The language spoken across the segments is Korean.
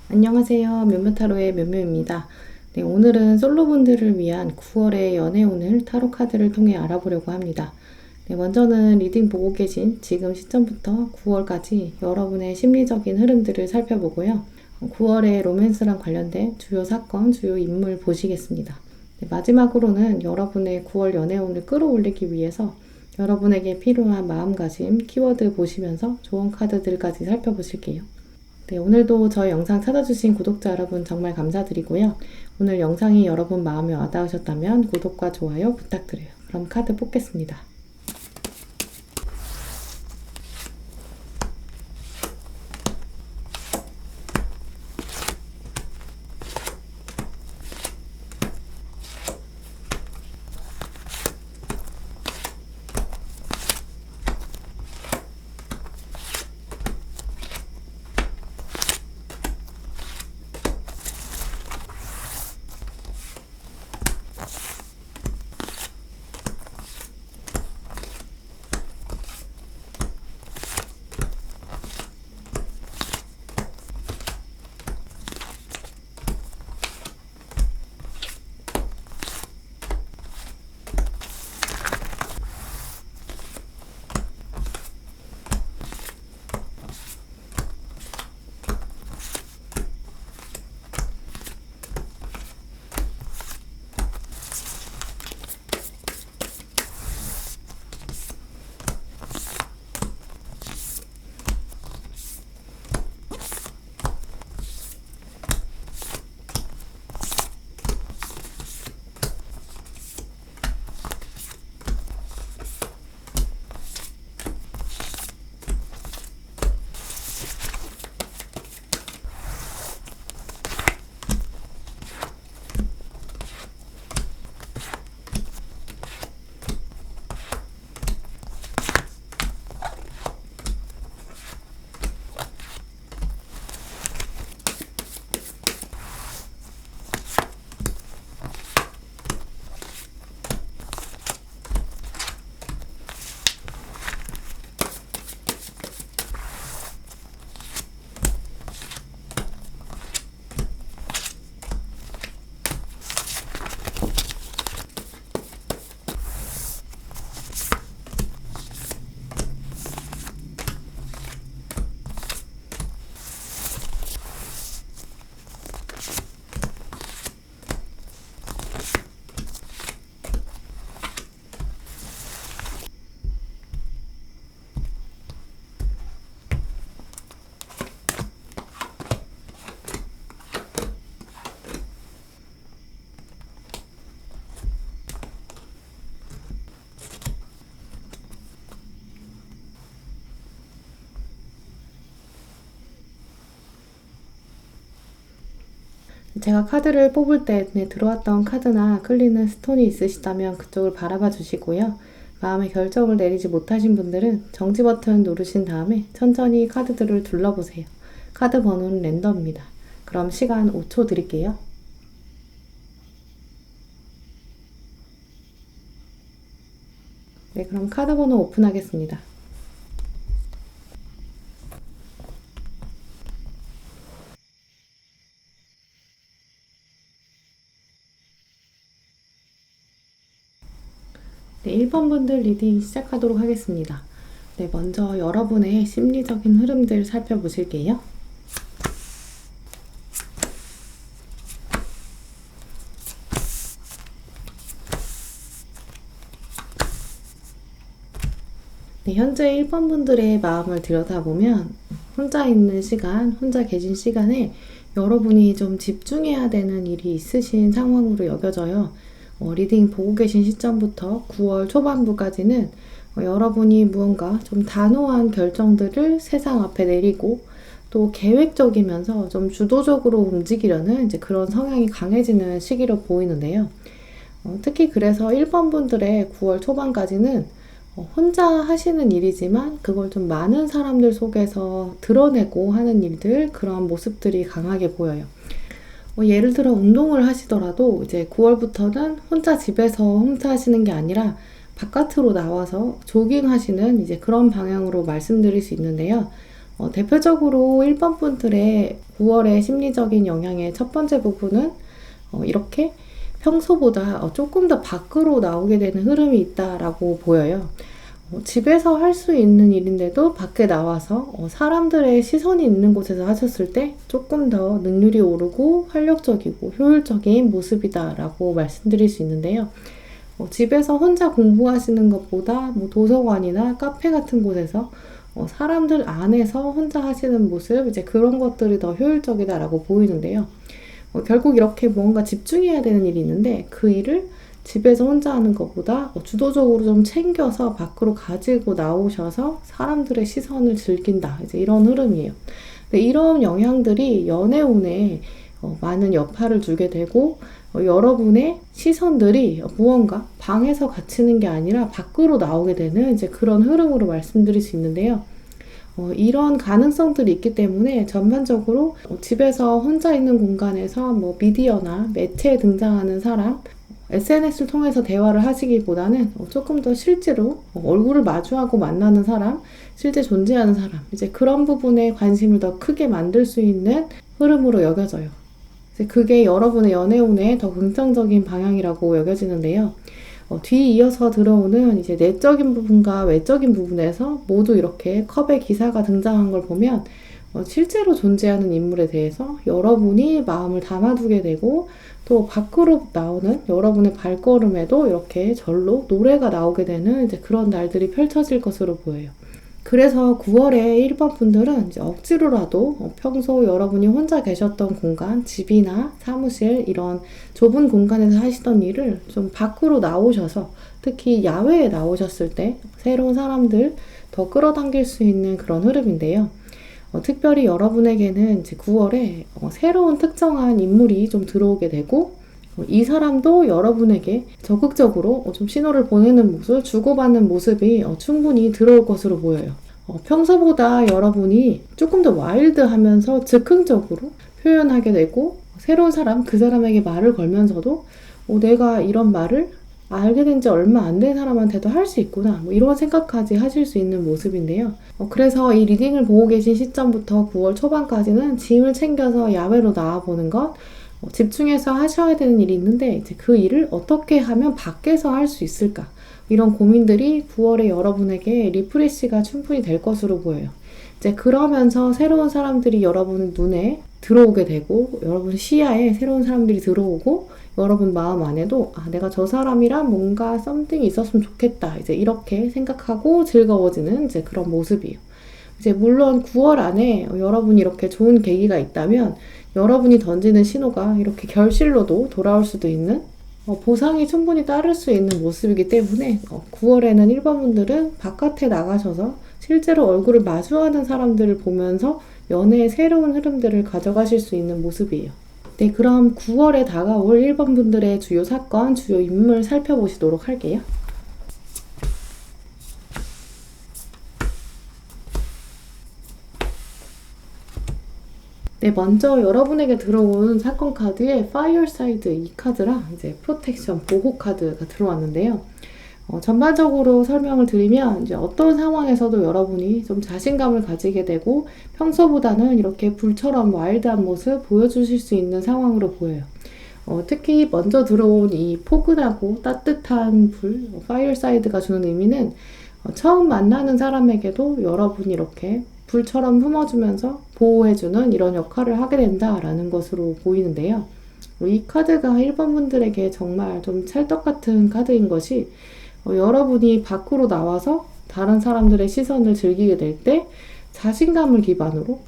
안녕하세요. 묘묘타로의 묘묘입니다. 네, 오늘은 솔로분들을 위한 9월의 연애운을 타로 카드를 통해 알아보려고 합니다. 네, 먼저는 리딩 보고 계신 지금 시점부터 9월까지 여러분의 심리적인 흐름들을 살펴보고요. 9월의 로맨스랑 관련된 주요 사건, 주요 인물 보시겠습니다. 네, 마지막으로는 여러분의 9월 연애운을 끌어올리기 위해서 여러분에게 필요한 마음가짐, 키워드 보시면서 좋은 카드들까지 살펴보실게요. 네, 오늘도 저희 영상 찾아주신 구독자 여러분 정말 감사드리고요. 오늘 영상이 여러분 마음에 와닿으셨다면 구독과 좋아요 부탁드려요. 그럼 카드 뽑겠습니다. 제가 카드를 뽑을 때 눈에 들어왔던 카드나 끌리는 스톤이 있으시다면 그쪽을 바라봐 주시고요. 마음의 결정을 내리지 못하신 분들은 정지 버튼 누르신 다음에 천천히 카드들을 둘러보세요. 카드 번호는 랜덤입니다. 그럼 시간 5초 드릴게요. 네, 그럼 카드 번호 오픈하겠습니다. 네, 1번 분들 리딩 시작하도록 하겠습니다. 네, 먼저 여러분의 심리적인 흐름들 살펴보실게요. 네, 현재 1번 분들의 마음을 들여다보면 혼자 있는 시간, 혼자 계신 시간에 여러분이 좀 집중해야 되는 일이 있으신 상황으로 여겨져요. 리딩 보고 계신 시점부터 9월 초반부까지는 여러분이 무언가 좀 단호한 결정들을 세상 앞에 내리고 또 계획적이면서 좀 주도적으로 움직이려는 이제 그런 성향이 강해지는 시기로 보이는데요. 특히 그래서 1번 분들의 9월 초반까지는 혼자 하시는 일이지만 그걸 좀 많은 사람들 속에서 드러내고 하는 일들, 그런 모습들이 강하게 보여요. 예를 들어 운동을 하시더라도 이제 9월부터는 혼자 집에서 홈트하시는 게 아니라 바깥으로 나와서 조깅하시는 이제 그런 방향으로 말씀드릴 수 있는데요. 대표적으로 1번 분들의 9월의 심리적인 영향의 첫 번째 부분은 이렇게 평소보다 조금 더 밖으로 나오게 되는 흐름이 있다라고 보여요. 집에서 할 수 있는 일인데도 밖에 나와서 사람들의 시선이 있는 곳에서 하셨을 때 조금 더 능률이 오르고 활력적이고 효율적인 모습이다라고 말씀드릴 수 있는데요. 집에서 혼자 공부하시는 것보다 도서관이나 카페 같은 곳에서 사람들 안에서 혼자 하시는 모습, 이제 그런 것들이 더 효율적이다라고 보이는데요. 결국 이렇게 뭔가 집중해야 되는 일이 있는데 그 일을 집에서 혼자 하는 것보다 주도적으로 좀 챙겨서 밖으로 가지고 나오셔서 사람들의 시선을 즐긴다. 이제 이런 흐름이에요. 근데 이런 영향들이 연애운에 많은 여파를 주게 되고 여러분의 시선들이 무언가 방에서 갇히는 게 아니라 밖으로 나오게 되는 이제 그런 흐름으로 말씀드릴 수 있는데요. 이런 가능성들이 있기 때문에 전반적으로 집에서 혼자 있는 공간에서 미디어나 매체에 등장하는 사람, SNS를 통해서 대화를 하시기보다는 조금 더 실제로 얼굴을 마주하고 만나는 사람, 실제 존재하는 사람, 이제 그런 부분에 관심을 더 크게 만들 수 있는 흐름으로 여겨져요. 그게 여러분의 연애운에 더 긍정적인 방향이라고 여겨지는데요. 뒤 이어서 들어오는 이제 내적인 부분과 외적인 부분에서 모두 이렇게 컵의 기사가 등장한 걸 보면 실제로 존재하는 인물에 대해서 여러분이 마음을 담아두게 되고 또 밖으로 나오는 여러분의 발걸음에도 이렇게 절로 노래가 나오게 되는 이제 그런 날들이 펼쳐질 것으로 보여요. 그래서 9월에 1번 분들은 이제 억지로라도 평소 여러분이 혼자 계셨던 공간, 집이나 사무실 이런 좁은 공간에서 하시던 일을 좀 밖으로 나오셔서 특히 야외에 나오셨을 때 새로운 사람들 더 끌어당길 수 있는 그런 흐름인데요. 특별히 여러분에게는 이제 9월에 새로운 특정한 인물이 좀 들어오게 되고 이 사람도 여러분에게 적극적으로 좀 신호를 보내는 모습, 주고받는 모습이 충분히 들어올 것으로 보여요. 평소보다 여러분이 조금 더 와일드하면서 즉흥적으로 표현하게 되고 새로운 사람, 그 사람에게 말을 걸면서도 내가 이런 말을 알게 된 지 얼마 안 된 사람한테도 할 수 있구나, 이런 생각까지 하실 수 있는 모습인데요. 그래서 이 리딩을 보고 계신 시점부터 9월 초반까지는 짐을 챙겨서 야외로 나와보는 것, 집중해서 하셔야 되는 일이 있는데 이제 그 일을 어떻게 하면 밖에서 할 수 있을까, 이런 고민들이 9월에 여러분에게 리프레시가 충분히 될 것으로 보여요. 이제 그러면서 새로운 사람들이 여러분 눈에 들어오게 되고 여러분 시야에 새로운 사람들이 들어오고 여러분 마음 안에도 내가 저 사람이랑 뭔가 썸띵이 있었으면 좋겠다, 이제 이렇게 생각하고 즐거워지는 이제 그런 모습이에요. 이제 물론 9월 안에 여러분이 이렇게 좋은 계기가 있다면 여러분이 던지는 신호가 이렇게 결실로도 돌아올 수도 있는 보상이 충분히 따를 수 있는 모습이기 때문에 9월에는 1번 분들은 바깥에 나가셔서 실제로 얼굴을 마주하는 사람들을 보면서 연애의 새로운 흐름들을 가져가실 수 있는 모습이에요. 네, 그럼 9월에 다가올 1번 분들의 주요 사건, 주요 인물 살펴보시도록 할게요. 네, 먼저 여러분에게 들어온 사건 카드에 파이어사이드 이 카드랑 이제 프로텍션, 보호 카드가 들어왔는데요. 전반적으로 설명을 드리면 이제 어떤 상황에서도 여러분이 좀 자신감을 가지게 되고 평소보다는 이렇게 불처럼 와일드한 모습 보여주실 수 있는 상황으로 보여요. 특히 먼저 들어온 이 포근하고 따뜻한 불, 파이어사이드가 주는 의미는 처음 만나는 사람에게도 여러분이 이렇게 불처럼 품어주면서 보호해주는 이런 역할을 하게 된다라는 것으로 보이는데요. 이 카드가 1번 분들에게 정말 좀 찰떡 같은 카드인 것이 여러분이 밖으로 나와서 다른 사람들의 시선을 즐기게 될 때 자신감을 기반으로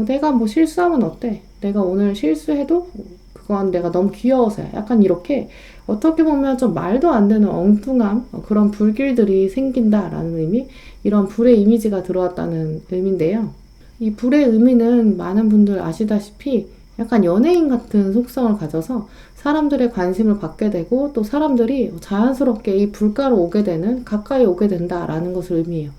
내가 실수하면 어때? 내가 오늘 실수해도 그건 내가 너무 귀여워서야. 약간 이렇게 어떻게 보면 좀 말도 안 되는 엉뚱함, 그런 불길들이 생긴다라는 의미, 이런 불의 이미지가 들어왔다는 의미인데요. 이 불의 의미는 많은 분들 아시다시피 약간 연예인 같은 속성을 가져서 사람들의 관심을 받게 되고 또 사람들이 자연스럽게 이 불가로 오게 되는, 가까이 오게 된다라는 것을 의미해요.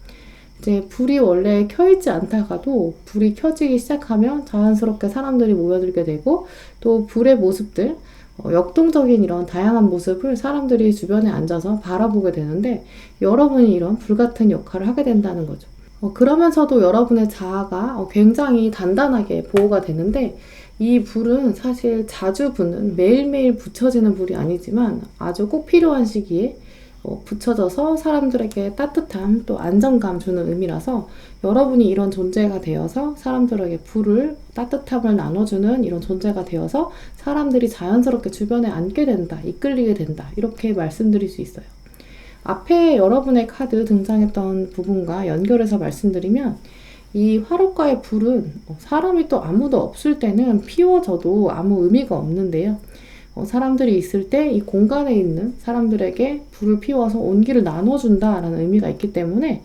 이제 불이 원래 켜있지 않다가도 불이 켜지기 시작하면 자연스럽게 사람들이 모여들게 되고 또 불의 모습들, 역동적인 이런 다양한 모습을 사람들이 주변에 앉아서 바라보게 되는데 여러분이 이런 불 같은 역할을 하게 된다는 거죠. 그러면서도 여러분의 자아가 굉장히 단단하게 보호가 되는데, 이 불은 사실 자주 붙는, 매일매일 붙여지는 불이 아니지만 아주 꼭 필요한 시기에 붙여져서 사람들에게 따뜻함 또 안정감 주는 의미라서, 여러분이 이런 존재가 되어서 사람들에게 불을, 따뜻함을 나눠주는 이런 존재가 되어서 사람들이 자연스럽게 주변에 앉게 된다, 이끌리게 된다, 이렇게 말씀드릴 수 있어요. 앞에 여러분의 카드 등장했던 부분과 연결해서 말씀드리면, 이 화롯가의 불은 사람이 또 아무도 없을 때는 피워져도 아무 의미가 없는데요. 사람들이 있을 때 이 공간에 있는 사람들에게 불을 피워서 온기를 나눠준다라는 의미가 있기 때문에,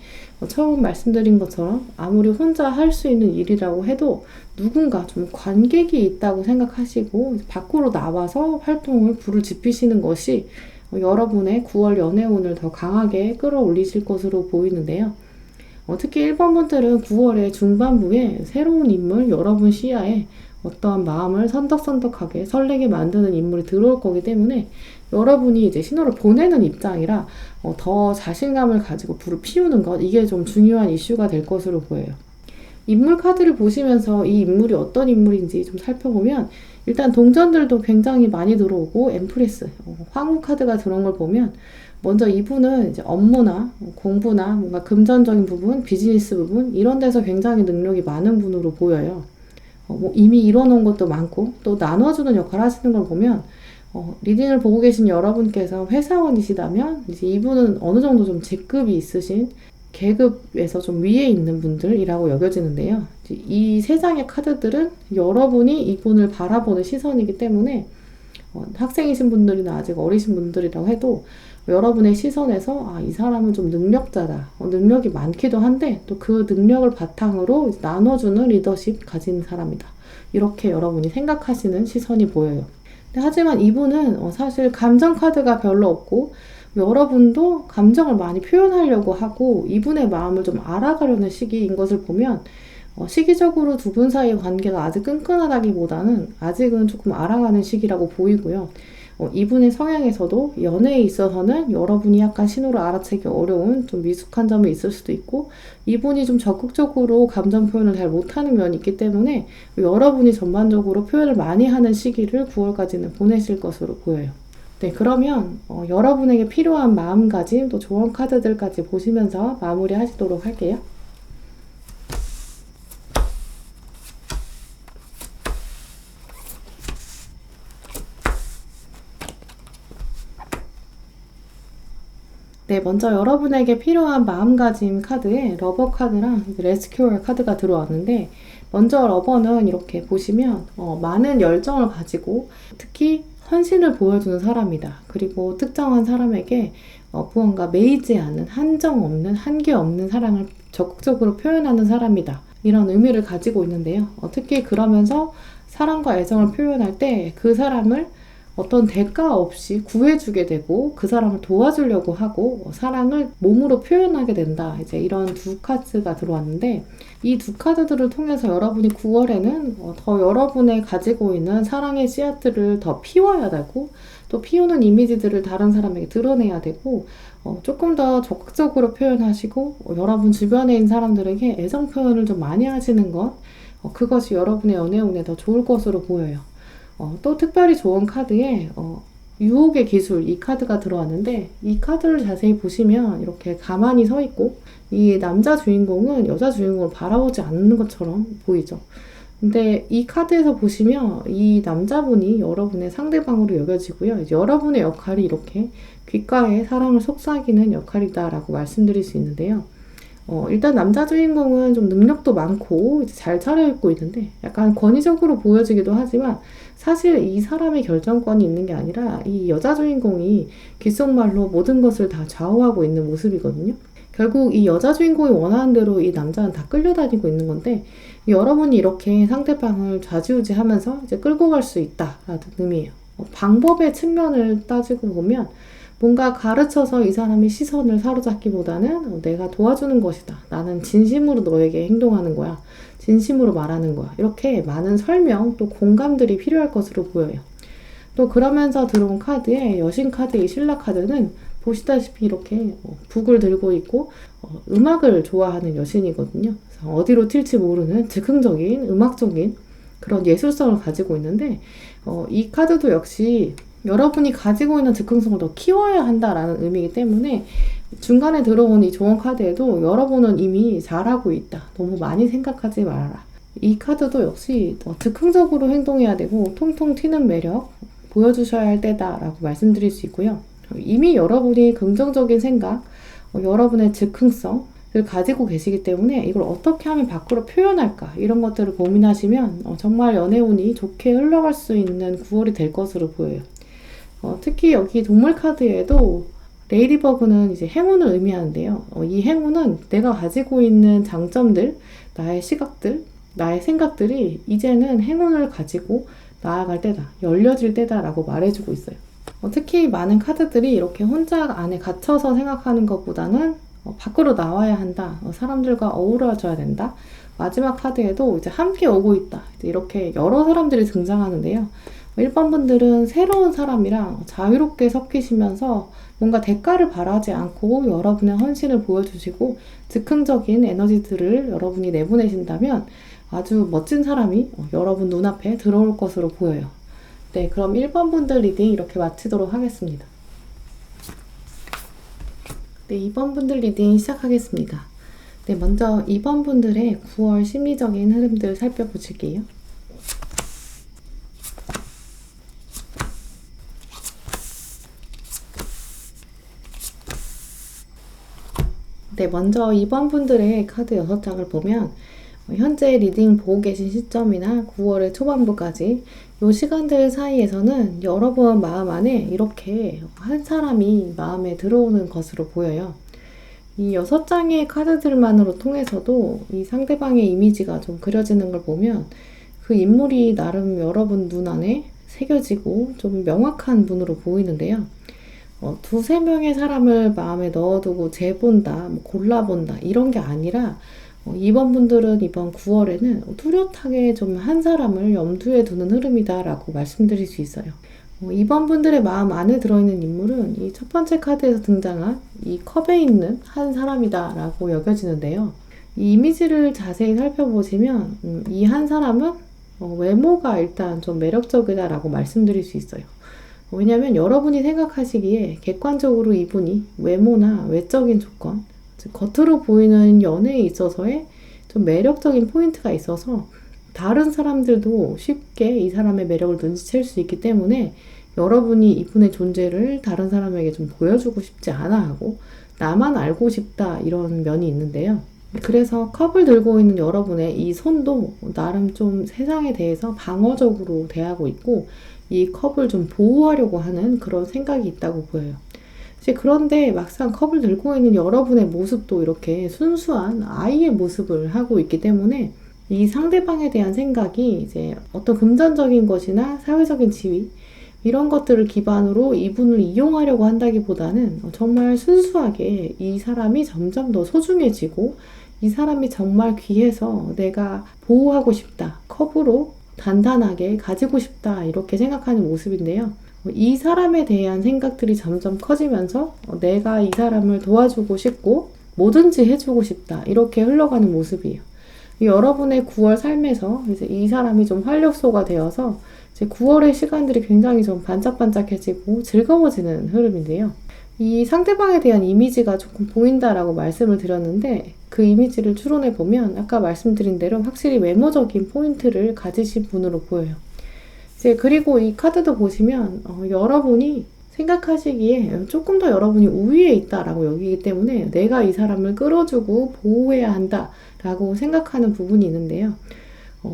처음 말씀드린 것처럼 아무리 혼자 할 수 있는 일이라고 해도 누군가 좀 관객이 있다고 생각하시고 밖으로 나와서 활동을, 불을 지피시는 것이 여러분의 9월 연애운을 더 강하게 끌어올리실 것으로 보이는데요. 특히 1번 분들은 9월의 중반부에 새로운 인물, 여러분 시야에 어떠한 마음을 선덕선덕하게 설레게 만드는 인물이 들어올 거기 때문에, 여러분이 이제 신호를 보내는 입장이라 더 자신감을 가지고 불을 피우는 것, 이게 좀 중요한 이슈가 될 것으로 보여요. 인물 카드를 보시면서 이 인물이 어떤 인물인지 좀 살펴보면, 일단 동전들도 굉장히 많이 들어오고 엠프레스, 황후 카드가 들어온 걸 보면, 먼저 이분은 이제 업무나 공부나 뭔가 금전적인 부분, 비즈니스 부분, 이런 데서 굉장히 능력이 많은 분으로 보여요. 이미 이뤄놓은 것도 많고, 또 나눠주는 역할을 하시는 걸 보면, 리딩을 보고 계신 여러분께서 회사원이시다면 이제 이분은 어느 정도 좀 직급이 있으신, 계급에서 좀 위에 있는 분들이라고 여겨지는데요. 이 세 장의 카드들은 여러분이 이분을 바라보는 시선이기 때문에, 학생이신 분들이나 아직 어리신 분들이라고 해도 여러분의 시선에서 이 사람은 좀 능력자다, 능력이 많기도 한데 또 그 능력을 바탕으로 나눠주는 리더십 가진 사람이다, 이렇게 여러분이 생각하시는 시선이 보여요. 하지만 이분은 사실 감정 카드가 별로 없고, 여러분도 감정을 많이 표현하려고 하고 이분의 마음을 좀 알아가려는 시기인 것을 보면, 시기적으로 두 분 사이의 관계가 아직 끈끈하다기보다는 아직은 조금 알아가는 시기라고 보이고요. 이분의 성향에서도 연애에 있어서는 여러분이 약간 신호를 알아채기 어려운 좀 미숙한 점이 있을 수도 있고, 이분이 좀 적극적으로 감정 표현을 잘 못하는 면이 있기 때문에 여러분이 전반적으로 표현을 많이 하는 시기를 9월까지는 보내실 것으로 보여요. 네, 그러면 여러분에게 필요한 마음가짐, 또 조언 카드들까지 보시면서 마무리 하시도록 할게요. 네, 먼저 여러분에게 필요한 마음가짐 카드에 러버 카드랑 레스큐어 카드가 들어왔는데, 먼저 러버는 이렇게 보시면 많은 열정을 가지고 특히 헌신을 보여주는 사람이다. 그리고 특정한 사람에게 무언가 매이지 않은, 한정 없는, 한계 없는 사랑을 적극적으로 표현하는 사람이다, 이런 의미를 가지고 있는데요. 특히 그러면서 사랑과 애정을 표현할 때 그 사람을 어떤 대가 없이 구해주게 되고 그 사람을 도와주려고 하고 사랑을 몸으로 표현하게 된다, 이제 이런 두 카드가 들어왔는데, 이 두 카드들을 통해서 여러분이 9월에는 더 여러분의 가지고 있는 사랑의 씨앗들을 더 피워야 되고, 또 피우는 이미지들을 다른 사람에게 드러내야 되고, 조금 더 적극적으로 표현하시고 여러분 주변에 있는 사람들에게 애정 표현을 좀 많이 하시는 것, 그것이 여러분의 연애운에 더 좋을 것으로 보여요. 또 특별히 좋은 카드에 유혹의 기술, 이 카드가 들어왔는데, 이 카드를 자세히 보시면 이렇게 가만히 서 있고 이 남자 주인공은 여자 주인공을 바라보지 않는 것처럼 보이죠. 근데 이 카드에서 보시면 이 남자분이 여러분의 상대방으로 여겨지고요. 이제 여러분의 역할이 이렇게 귓가에 사람을 속삭이는 역할이다라고 말씀드릴 수 있는데요. 일단 남자 주인공은 좀 능력도 많고 이제 잘 차려입고 있는데 약간 권위적으로 보여지기도 하지만, 사실 이 사람의 결정권이 있는 게 아니라 이 여자 주인공이 귓속말로 모든 것을 다 좌우하고 있는 모습이거든요. 결국 이 여자 주인공이 원하는 대로 이 남자는 다 끌려다니고 있는 건데, 여러분이 이렇게 상대방을 좌지우지하면서 이제 끌고 갈 수 있다라는 의미예요. 방법의 측면을 따지고 보면 뭔가 가르쳐서 이 사람의 시선을 사로잡기보다는 내가 도와주는 것이다, 나는 진심으로 너에게 행동하는 거야, 진심으로 말하는 거야, 이렇게 많은 설명 또 공감들이 필요할 것으로 보여요. 또 그러면서 들어온 카드에 여신 카드의 신라 카드는 보시다시피 이렇게 북을 들고 있고 음악을 좋아하는 여신이거든요. 그래서 어디로 튈지 모르는 즉흥적인 음악적인 그런 예술성을 가지고 있는데 이 카드도 역시 여러분이 가지고 있는 즉흥성을 더 키워야 한다라는 의미이기 때문에 중간에 들어온 이 조언 카드에도 여러분은 이미 잘하고 있다. 너무 많이 생각하지 말아라. 이 카드도 역시 즉흥적으로 행동해야 되고 통통 튀는 매력 보여주셔야 할 때다라고 말씀드릴 수 있고요. 이미 여러분이 긍정적인 생각, 여러분의 즉흥성을 가지고 계시기 때문에 이걸 어떻게 하면 밖으로 표현할까 이런 것들을 고민하시면 정말 연애운이 좋게 흘러갈 수 있는 9월이 될 것으로 보여요. 특히 여기 동물 카드에도 레이디버그는 이제 행운을 의미하는데요. 이 행운은 내가 가지고 있는 장점들, 나의 시각들, 나의 생각들이 이제는 행운을 가지고 나아갈 때다, 열려질 때다라고 말해주고 있어요. 특히 많은 카드들이 이렇게 혼자 안에 갇혀서 생각하는 것보다는 밖으로 나와야 한다, 사람들과 어우러져야 된다. 마지막 카드에도 이제 함께 오고 있다, 이렇게 여러 사람들이 등장하는데요. 1번 분들은 새로운 사람이랑 자유롭게 섞이시면서 뭔가 대가를 바라지 않고 여러분의 헌신을 보여주시고 즉흥적인 에너지들을 여러분이 내보내신다면 아주 멋진 사람이 여러분 눈앞에 들어올 것으로 보여요. 네, 그럼 1번 분들 리딩 이렇게 마치도록 하겠습니다. 네, 2번 분들 리딩 시작하겠습니다. 네, 먼저 2번 분들의 9월 심리적인 흐름들 살펴보실게요. 네, 먼저 2번 분들의 카드 6장을 보면 현재 리딩 보고 계신 시점이나 9월의 초반부까지 이 시간들 사이에서는 여러분 마음 안에 이렇게 한 사람이 마음에 들어오는 것으로 보여요. 이 6장의 카드들만으로 통해서도 이 상대방의 이미지가 좀 그려지는 걸 보면 그 인물이 나름 여러분 눈 안에 새겨지고 좀 명확한 분으로 보이는데요. 두세 명의 사람을 마음에 넣어두고 재본다, 골라본다 이런 게 아니라 이번 분들은 이번 9월에는 뚜렷하게 좀 한 사람을 염두에 두는 흐름이다라고 말씀드릴 수 있어요. 이번 분들의 마음 안에 들어있는 인물은 이 첫 번째 카드에서 등장한 이 컵에 있는 한 사람이다라고 여겨지는데요. 이 이미지를 자세히 살펴보시면 이 한 사람은 외모가 일단 좀 매력적이다라고 말씀드릴 수 있어요. 왜냐하면 여러분이 생각하시기에 객관적으로 이분이 외모나 외적인 조건, 즉 겉으로 보이는 연애에 있어서의 좀 매력적인 포인트가 있어서 다른 사람들도 쉽게 이 사람의 매력을 눈치챌 수 있기 때문에 여러분이 이분의 존재를 다른 사람에게 좀 보여주고 싶지 않아 하고 나만 알고 싶다 이런 면이 있는데요. 그래서 컵을 들고 있는 여러분의 이 손도 나름 좀 세상에 대해서 방어적으로 대하고 있고 이 컵을 좀 보호하려고 하는 그런 생각이 있다고 보여요. 그런데 막상 컵을 들고 있는 여러분의 모습도 이렇게 순수한 아이의 모습을 하고 있기 때문에 이 상대방에 대한 생각이 이제 어떤 금전적인 것이나 사회적인 지위 이런 것들을 기반으로 이분을 이용하려고 한다기보다는 정말 순수하게 이 사람이 점점 더 소중해지고 이 사람이 정말 귀해서 내가 보호하고 싶다, 컵으로 단단하게 가지고 싶다 이렇게 생각하는 모습인데요. 이 사람에 대한 생각들이 점점 커지면서 내가 이 사람을 도와주고 싶고 뭐든지 해주고 싶다 이렇게 흘러가는 모습이에요. 여러분의 9월 삶에서 이제 이 사람이 좀 활력소가 되어서 이제 9월의 시간들이 굉장히 좀 반짝반짝해지고 즐거워지는 흐름인데요. 이 상대방에 대한 이미지가 조금 보인다라고 말씀을 드렸는데 그 이미지를 추론해 보면 아까 말씀드린 대로 확실히 외모적인 포인트를 가지신 분으로 보여요. 이제 그리고 이 카드도 보시면 여러분이 생각하시기에 조금 더 여러분이 우위에 있다라고 여기기 때문에 내가 이 사람을 끌어주고 보호해야 한다라고 생각하는 부분이 있는데요.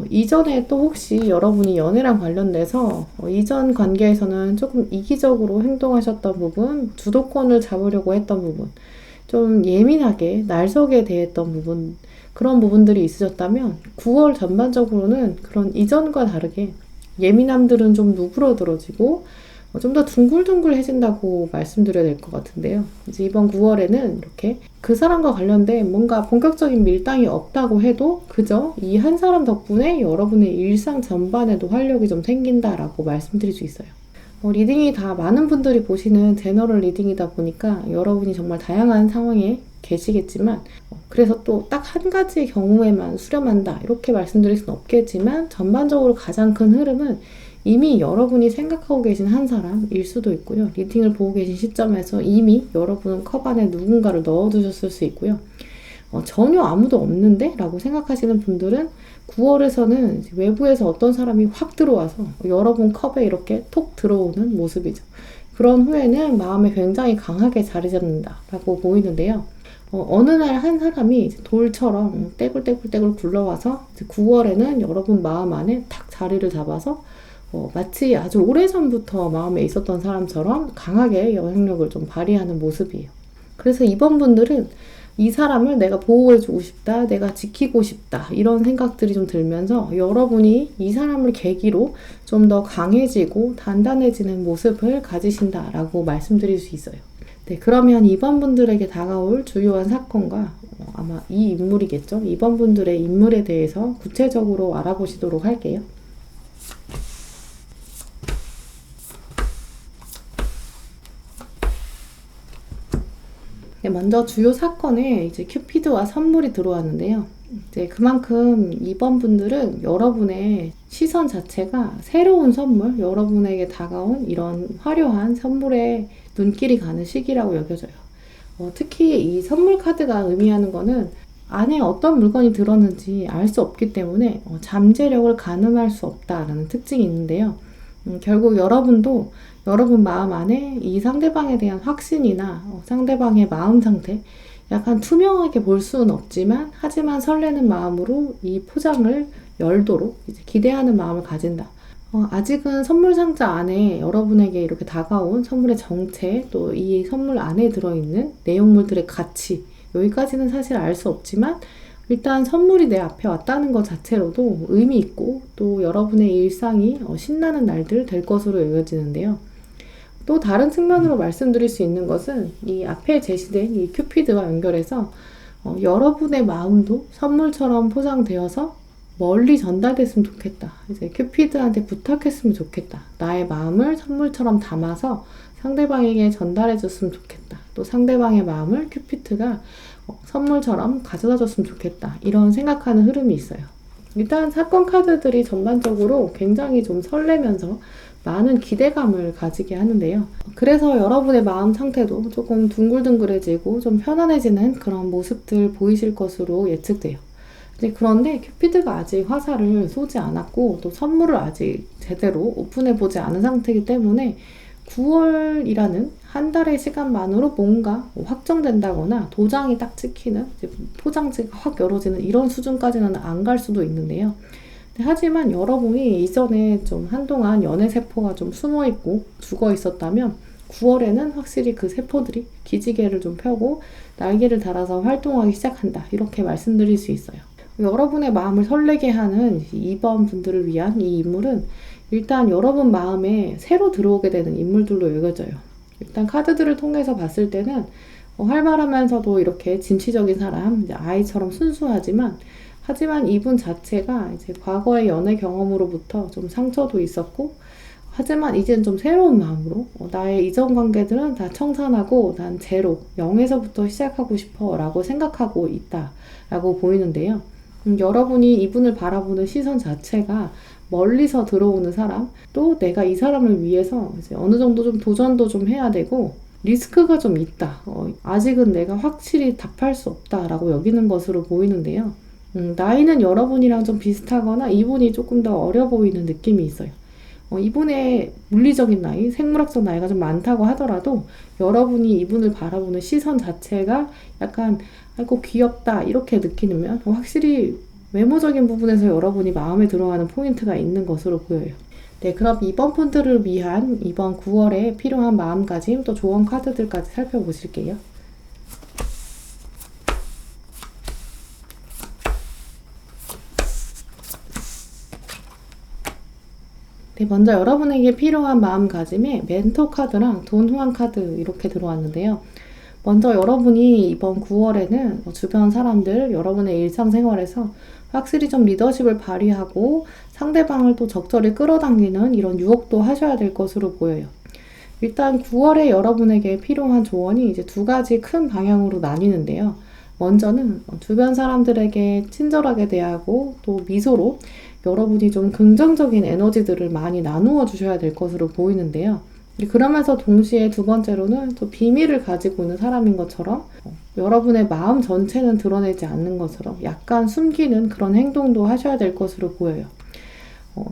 이전에 또 혹시 여러분이 연애랑 관련돼서 이전 관계에서는 조금 이기적으로 행동하셨던 부분, 주도권을 잡으려고 했던 부분, 좀 예민하게 날석에 대했던 부분, 그런 부분들이 있으셨다면 9월 전반적으로는 그런 이전과 다르게 예민함들은 좀 누그러들어지고 좀 더 둥글둥글해진다고 말씀드려야 될 것 같은데요. 이제 이번 9월에는 이렇게 그 사람과 관련된 뭔가 본격적인 밀당이 없다고 해도 그저 이 한 사람 덕분에 여러분의 일상 전반에도 활력이 좀 생긴다라고 말씀드릴 수 있어요. 리딩이 다 많은 분들이 보시는 제너럴 리딩이다 보니까 여러분이 정말 다양한 상황에 계시겠지만 그래서 또 딱 한 가지 경우에만 수렴한다 이렇게 말씀드릴 수는 없겠지만 전반적으로 가장 큰 흐름은 이미 여러분이 생각하고 계신 한 사람일 수도 있고요. 리딩을 보고 계신 시점에서 이미 여러분은 컵 안에 누군가를 넣어두셨을 수 있고요. 전혀 아무도 없는데? 라고 생각하시는 분들은 9월에서는 외부에서 어떤 사람이 확 들어와서 여러분 컵에 이렇게 톡 들어오는 모습이죠. 그런 후에는 마음에 굉장히 강하게 자리 잡는다 라고 보이는데요. 어느 날 한 사람이 돌처럼 떼굴떼굴떼굴 굴러와서 9월에는 여러분 마음 안에 탁 자리를 잡아서 마치 아주 오래전부터 마음에 있었던 사람처럼 강하게 영향력을 좀 발휘하는 모습이에요. 그래서 이번 분들은 이 사람을 내가 보호해주고 싶다, 내가 지키고 싶다 이런 생각들이 좀 들면서 여러분이 이 사람을 계기로 좀 더 강해지고 단단해지는 모습을 가지신다라고 말씀드릴 수 있어요. 네, 그러면 이번 분들에게 다가올 주요한 사건과 아마 이 인물이겠죠? 이번 분들의 인물에 대해서 구체적으로 알아보시도록 할게요. 네, 먼저 주요 사건에 이제 큐피드와 선물이 들어왔는데요. 이제 그만큼 이번 분들은 여러분의 시선 자체가 새로운 선물, 여러분에게 다가온 이런 화려한 선물에 눈길이 가는 시기라고 여겨져요. 특히 이 선물 카드가 의미하는 거는 안에 어떤 물건이 들었는지 알 수 없기 때문에 잠재력을 가늠할 수 없다라는 특징이 있는데요. 결국 여러분도 여러분 마음 안에 이 상대방에 대한 확신이나 상대방의 마음 상태 약간 투명하게 볼 수는 없지만 하지만 설레는 마음으로 이 포장을 열도록 이제 기대하는 마음을 가진다. 아직은 선물 상자 안에 여러분에게 이렇게 다가온 선물의 정체 또 이 선물 안에 들어있는 내용물들의 가치 여기까지는 사실 알 수 없지만 일단 선물이 내 앞에 왔다는 것 자체로도 의미 있고 또 여러분의 일상이 신나는 날들 될 것으로 여겨지는데요. 또 다른 측면으로 말씀드릴 수 있는 것은 이 앞에 제시된 이 큐피드와 연결해서 여러분의 마음도 선물처럼 포장되어서 멀리 전달됐으면 좋겠다. 이제 큐피드한테 부탁했으면 좋겠다. 나의 마음을 선물처럼 담아서 상대방에게 전달해 줬으면 좋겠다. 또 상대방의 마음을 큐피드가 선물처럼 가져다 줬으면 좋겠다. 이런 생각하는 흐름이 있어요. 일단 사건 카드들이 전반적으로 굉장히 좀 설레면서 많은 기대감을 가지게 하는데요. 그래서 여러분의 마음 상태도 조금 둥글둥글해지고 좀 편안해지는 그런 모습들 보이실 것으로 예측돼요. 그런데 큐피드가 아직 화살을 쏘지 않았고 또 선물을 아직 제대로 오픈해보지 않은 상태이기 때문에 9월이라는 한 달의 시간만으로 뭔가 확정된다거나 도장이 딱 찍히는 포장지가 확 열어지는 이런 수준까지는 안 갈 수도 있는데요. 하지만 여러분이 이전에 좀 한동안 연애 세포가 좀 숨어있고 죽어있었다면 9월에는 확실히 그 세포들이 기지개를 좀 펴고 날개를 달아서 활동하기 시작한다. 이렇게 말씀드릴 수 있어요. 여러분의 마음을 설레게 하는 이번 분들을 위한 이 인물은 일단 여러분 마음에 새로 들어오게 되는 인물들로 여겨져요. 일단 카드들을 통해서 봤을 때는 활발하면서도 이렇게 진취적인 사람, 이제 아이처럼 순수하지만 하지만 이분 자체가 이제 과거의 연애 경험으로부터 좀 상처도 있었고 하지만 이제는 좀 새로운 마음으로 나의 이전 관계들은 다 청산하고 난 제로, 0에서부터 시작하고 싶어 라고 생각하고 있다 라고 보이는데요. 여러분이 이분을 바라보는 시선 자체가 멀리서 들어오는 사람, 또 내가 이 사람을 위해서 이제 어느 정도 좀 도전도 좀 해야 되고 리스크가 좀 있다. 아직은 내가 확실히 답할 수 없다라고 여기는 것으로 보이는데요. 나이는 여러분이랑 좀 비슷하거나 이분이 조금 더 어려 보이는 느낌이 있어요. 이분의 물리적인 나이, 생물학적 나이가 좀 많다고 하더라도 여러분이 이분을 바라보는 시선 자체가 약간 아이고 귀엽다 이렇게 느끼면 확실히 외모적인 부분에서 여러분이 마음에 들어하는 포인트가 있는 것으로 보여요. 네, 그럼 이번 분들을 위한 이번 9월에 필요한 마음가짐 또 조언 카드들까지 살펴보실게요. 네, 먼저 여러분에게 필요한 마음가짐에 멘토 카드랑 돈 후한 카드 이렇게 들어왔는데요. 먼저 여러분이 이번 9월에는 주변 사람들, 여러분의 일상생활에서 확실히 좀 리더십을 발휘하고 상대방을 또 적절히 끌어당기는 이런 유혹도 하셔야 될 것으로 보여요. 일단 9월에 여러분에게 필요한 조언이 이제 두 가지 큰 방향으로 나뉘는데요. 먼저는 주변 사람들에게 친절하게 대하고 또 미소로 여러분이 좀 긍정적인 에너지들을 많이 나누어 주셔야 될 것으로 보이는데요. 그러면서 동시에 두 번째로는 또 비밀을 가지고 있는 사람인 것처럼 여러분의 마음 전체는 드러내지 않는 것처럼 약간 숨기는 그런 행동도 하셔야 될 것으로 보여요.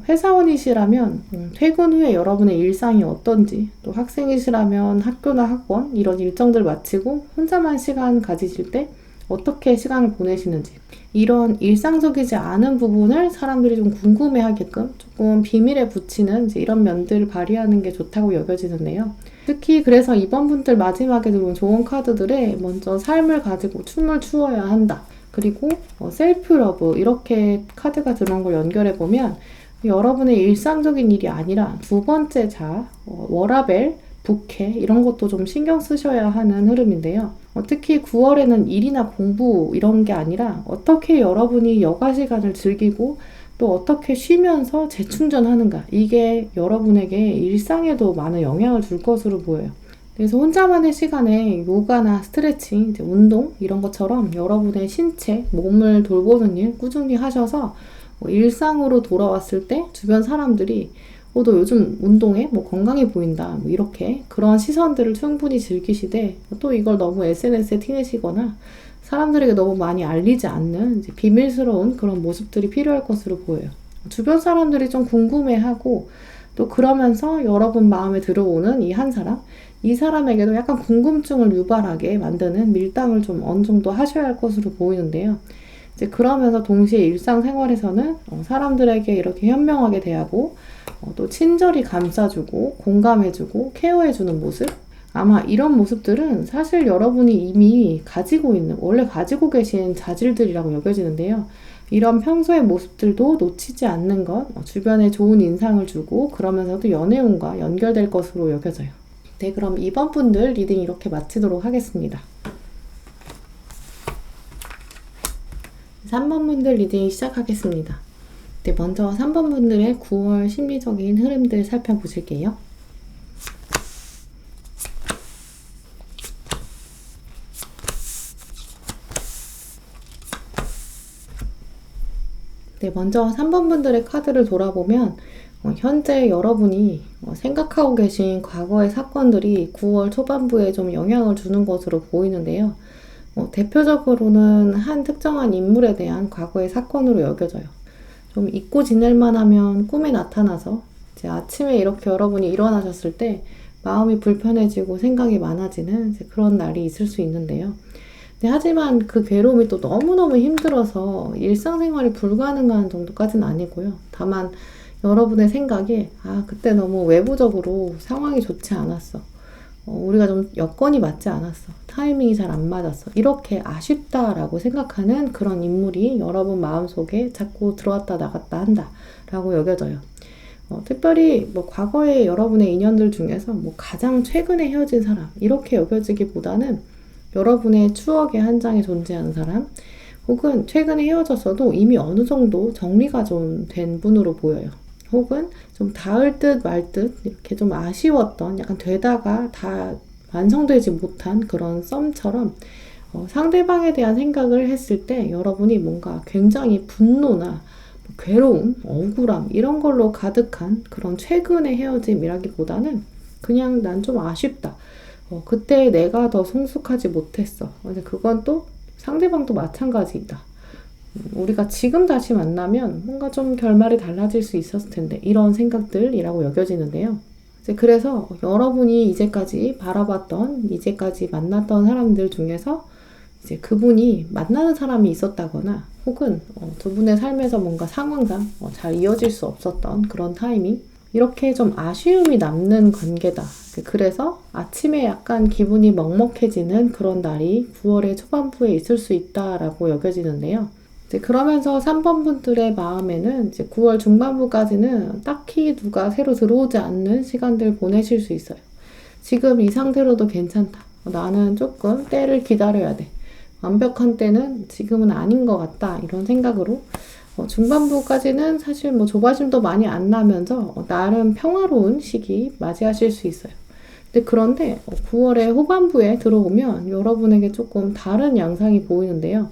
회사원이시라면 퇴근 후에 여러분의 일상이 어떤지, 또 학생이시라면 학교나 학원 이런 일정들 마치고 혼자만 시간 가지실 때 어떻게 시간을 보내시는지, 이런 일상적이지 않은 부분을 사람들이 좀 궁금해하게끔 조금 비밀에 붙이는 이런 면들을 발휘하는 게 좋다고 여겨지는데요. 특히 그래서 이번 분들 마지막에 들어온 조언 카드들에 먼저 삶을 가지고 춤을 추어야 한다, 그리고 셀프 러브 이렇게 카드가 들어온 걸 연결해 보면 여러분의 일상적인 일이 아니라 두 번째 워라벨, 부캐 이런 것도 좀 신경 쓰셔야 하는 흐름인데요. 특히 9월에는 일이나 공부 이런 게 아니라 어떻게 여러분이 여가 시간을 즐기고 또 어떻게 쉬면서 재충전하는가, 이게 여러분에게 일상에도 많은 영향을 줄 것으로 보여요. 그래서 혼자만의 시간에 요가나 스트레칭, 운동 이런 것처럼 여러분의 신체, 몸을 돌보는 일 꾸준히 하셔서 일상으로 돌아왔을 때 주변 사람들이 너 요즘 운동해? 건강해 보인다. 이렇게 그런 시선들을 충분히 즐기시되, 또 이걸 너무 SNS에 티내시거나 사람들에게 너무 많이 알리지 않는 비밀스러운 그런 모습들이 필요할 것으로 보여요. 주변 사람들이 좀 궁금해하고, 또 그러면서 여러분 마음에 들어오는 이 한 사람, 이 사람에게도 약간 궁금증을 유발하게 만드는 밀당을 좀 어느 정도 하셔야 할 것으로 보이는데요. 이제 그러면서 동시에 일상생활에서는 사람들에게 이렇게 현명하게 대하고 또 친절히 감싸주고 공감해주고 케어해주는 모습, 아마 이런 모습들은 사실 여러분이 이미 가지고 있는, 원래 가지고 계신 자질들이라고 여겨지는데요. 이런 평소의 모습들도 놓치지 않는 것, 주변에 좋은 인상을 주고 그러면서도 연애운과 연결될 것으로 여겨져요. 네, 그럼 이번 분들 리딩 이렇게 마치도록 하겠습니다. 3번 분들 리딩 시작하겠습니다. 네, 먼저 3번 분들의 9월 심리적인 흐름들 살펴보실게요. 네, 먼저 3번 분들의 카드를 돌아보면 현재 여러분이 생각하고 계신 과거의 사건들이 9월 초반부에 좀 영향을 주는 것으로 보이는데요. 대표적으로는 한 특정한 인물에 대한 과거의 사건으로 여겨져요. 좀 잊고 지낼만 하면 꿈에 나타나서 이제 아침에 이렇게 여러분이 일어나셨을 때 마음이 불편해지고 생각이 많아지는 이제 그런 날이 있을 수 있는데요. 하지만 그 괴로움이 또 너무너무 힘들어서 일상생활이 불가능한 정도까지는 아니고요. 다만 여러분의 생각에 그때 너무 외부적으로 상황이 좋지 않았어. 우리가 좀 여건이 맞지 않았어. 타이밍이 잘 안 맞았어. 이렇게 아쉽다라고 생각하는 그런 인물이 여러분 마음속에 자꾸 들어왔다 나갔다 한다라고 여겨져요. 특별히 과거에 여러분의 인연들 중에서 가장 최근에 헤어진 사람 이렇게 여겨지기보다는 여러분의 추억의 한 장에 존재하는 사람, 혹은 최근에 헤어졌어도 이미 어느 정도 정리가 좀 된 분으로 보여요. 혹은 좀 닿을 듯 말 듯 이렇게 좀 아쉬웠던, 약간 되다가 다 완성되지 못한 그런 썸처럼 상대방에 대한 생각을 했을 때 여러분이 뭔가 굉장히 분노나 괴로움, 억울함 이런 걸로 가득한 그런 최근의 헤어짐이라기보다는 그냥 난 좀 아쉽다. 그때 내가 더 성숙하지 못했어. 근데 그건 또 상대방도 마찬가지이다. 우리가 지금 다시 만나면 뭔가 좀 결말이 달라질 수 있었을 텐데, 이런 생각들이라고 여겨지는데요. 이제 그래서 여러분이 이제까지 바라봤던, 이제까지 만났던 사람들 중에서 이제 그분이 만나는 사람이 있었다거나, 혹은 두 분의 삶에서 뭔가 상황상 잘 이어질 수 없었던 그런 타이밍, 이렇게 좀 아쉬움이 남는 관계다. 그래서 아침에 약간 기분이 먹먹해지는 그런 날이 9월의 초반부에 있을 수 있다라고 여겨지는데요. 이제 그러면서 3번 분들의 마음에는 이제 9월 중반부까지는 딱히 누가 새로 들어오지 않는 시간들 보내실 수 있어요. 지금 이 상태로도 괜찮다. 나는 조금 때를 기다려야 돼. 완벽한 때는 지금은 아닌 것 같다. 이런 생각으로 중반부까지는 사실 뭐 조바심도 많이 안 나면서 나름 평화로운 시기 맞이하실 수 있어요. 근데 그런데 9월의 후반부에 들어오면 여러분에게 조금 다른 양상이 보이는데요.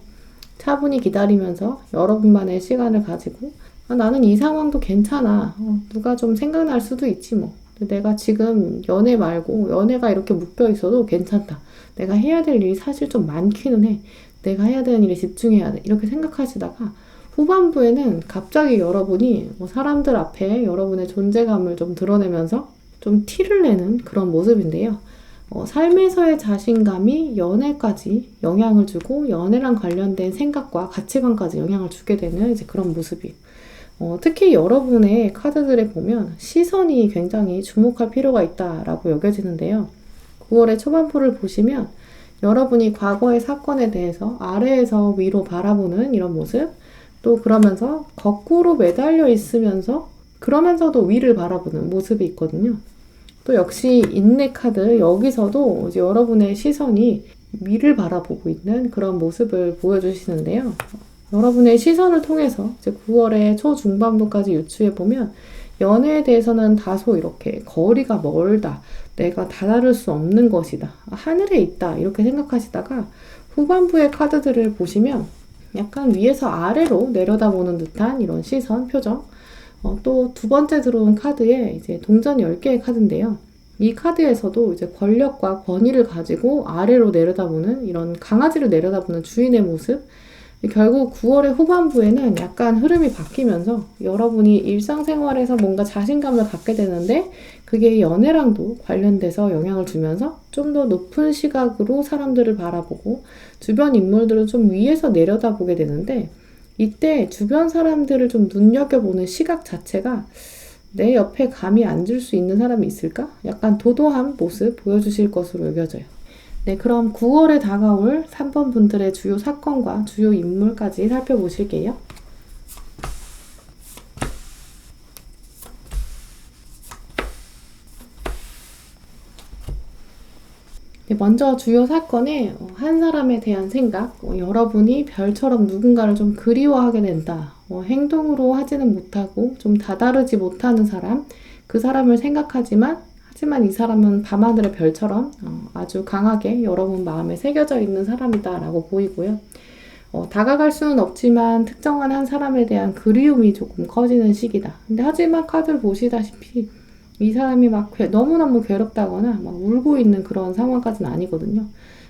차분히 기다리면서 여러분만의 시간을 가지고 나는 이 상황도 괜찮아. 누가 좀 생각날 수도 있지 뭐. 근데 내가 지금 연애 말고 연애가 이렇게 묶여 있어도 괜찮다. 내가 해야 될 일이 사실 좀 많기는 해. 내가 해야 되는 일에 집중해야 돼. 이렇게 생각하시다가 후반부에는 갑자기 여러분이 뭐 사람들 앞에 여러분의 존재감을 좀 드러내면서 좀 티를 내는 그런 모습인데요. 삶에서의 자신감이 연애까지 영향을 주고 연애랑 관련된 생각과 가치관까지 영향을 주게 되는 이제 그런 모습이에요. 특히 여러분의 카드들에 보면 시선이 굉장히 주목할 필요가 있다라고 여겨지는데요. 9월의 초반부를 보시면 여러분이 과거의 사건에 대해서 아래에서 위로 바라보는 이런 모습, 또 그러면서 거꾸로 매달려 있으면서 그러면서도 위를 바라보는 모습이 있거든요. 또 역시 인내 카드 여기서도 이제 여러분의 시선이 위를 바라보고 있는 그런 모습을 보여주시는데요. 여러분의 시선을 통해서 이제 9월의 초중반부까지 유추해 보면 연애에 대해서는 다소 이렇게 거리가 멀다, 내가 다다를 수 없는 것이다, 하늘에 있다 이렇게 생각하시다가 후반부의 카드들을 보시면 약간 위에서 아래로 내려다보는 듯한 이런 시선, 표정. 또 두 번째 들어온 카드에 이제 동전 10개의 카드인데요. 이 카드에서도 이제 권력과 권위를 가지고 아래로 내려다보는 이런 강아지를 내려다보는 주인의 모습. 결국 9월의 후반부에는 약간 흐름이 바뀌면서 여러분이 일상생활에서 뭔가 자신감을 갖게 되는데 그게 연애랑도 관련돼서 영향을 주면서 좀 더 높은 시각으로 사람들을 바라보고 주변 인물들을 좀 위에서 내려다보게 되는데 이때 주변 사람들을 좀 눈여겨보는 시각 자체가 내 옆에 감히 앉을 수 있는 사람이 있을까? 약간 도도한 모습 보여주실 것으로 여겨져요. 네, 그럼 9월에 다가올 3번 분들의 주요 사건과 주요 인물까지 살펴보실게요. 네, 먼저 주요 사건에 한 사람에 대한 생각, 여러분이 별처럼 누군가를 좀 그리워하게 된다. 행동으로 하지는 못하고 좀 다다르지 못하는 사람, 그 사람을 생각하지만 하지만 이 사람은 밤하늘의 별처럼 아주 강하게 여러분 마음에 새겨져 있는 사람이다 라고 보이고요. 다가갈 수는 없지만 특정한 한 사람에 대한 그리움이 조금 커지는 시기다. 근데 하지만 카드를 보시다시피 이 사람이 막 너무너무 괴롭다거나 막 울고 있는 그런 상황까지는 아니거든요.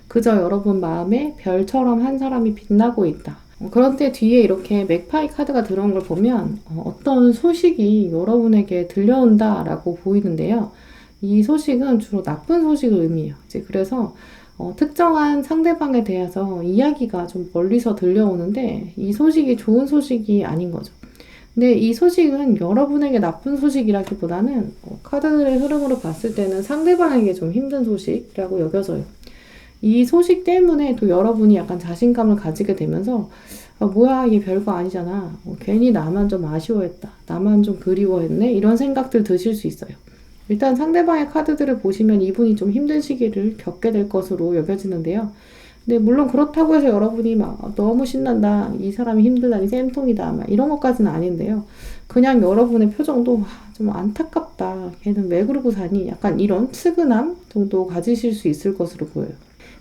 그저 여러분 마음에 별처럼 한 사람이 빛나고 있다. 그런데 뒤에 이렇게 맥파이 카드가 들어온 걸 보면 어떤 소식이 여러분에게 들려온다라고 보이는데요. 이 소식은 주로 나쁜 소식을 의미해요. 이제 그래서 특정한 상대방에 대해서 이야기가 좀 멀리서 들려오는데 이 소식이 좋은 소식이 아닌 거죠. 근데 이 소식은 여러분에게 나쁜 소식이라기보다는 카드들의 흐름으로 봤을 때는 상대방에게 좀 힘든 소식이라고 여겨져요. 이 소식 때문에 또 여러분이 약간 자신감을 가지게 되면서 뭐야 이게 별거 아니잖아. 괜히 나만 좀 아쉬워했다. 나만 좀 그리워했네. 이런 생각들 드실 수 있어요. 일단 상대방의 카드들을 보시면 이분이 좀 힘든 시기를 겪게 될 것으로 여겨지는데요. 근데 물론 그렇다고 해서 여러분이 막 너무 신난다, 이 사람이 힘들다니 쌤통이다 막 이런 것까지는 아닌데요. 그냥 여러분의 표정도 좀 안타깝다, 걔는 왜 그러고 사니, 약간 이런 측은함 정도 가지실 수 있을 것으로 보여요.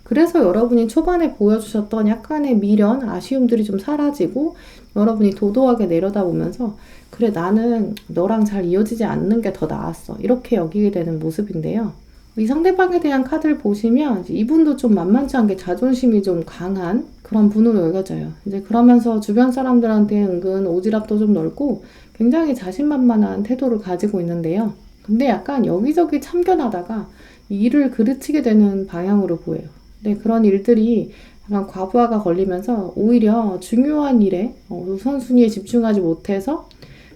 그래서 여러분이 초반에 보여주셨던 약간의 미련, 아쉬움들이 좀 사라지고 여러분이 도도하게 내려다보면서 그래 나는 너랑 잘 이어지지 않는 게 더 나았어 이렇게 여기게 되는 모습인데요. 이 상대방에 대한 카드를 보시면 이분도 좀 만만치 않게 자존심이 좀 강한 그런 분으로 여겨져요. 이제 그러면서 주변 사람들한테 은근 오지랖도 좀 넓고 굉장히 자신만만한 태도를 가지고 있는데요. 근데 약간 여기저기 참견하다가 일을 그르치게 되는 방향으로 보여요. 네, 그런 일들이 약간 과부하가 걸리면서 오히려 중요한 일에 우선순위에 집중하지 못해서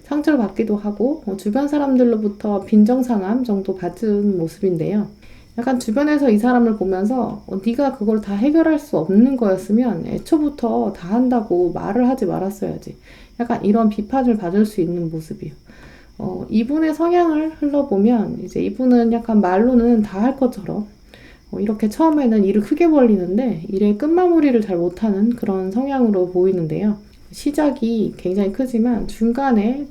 상처를 받기도 하고 주변 사람들로부터 빈정상함 정도 받은 모습인데요. 약간 주변에서 이 사람을 보면서 네가 그걸 다 해결할 수 없는 거였으면 애초부터 다 한다고 말을 하지 말았어야지. 약간 이런 비판을 받을 수 있는 모습이에요. 이분의 성향을 흘러보면 이제 이분은 약간 말로는 다 할 것처럼 이렇게 처음에는 일을 크게 벌리는데 일의 끝마무리를 잘 못하는 그런 성향으로 보이는데요. 시작이 굉장히 크지만 중간에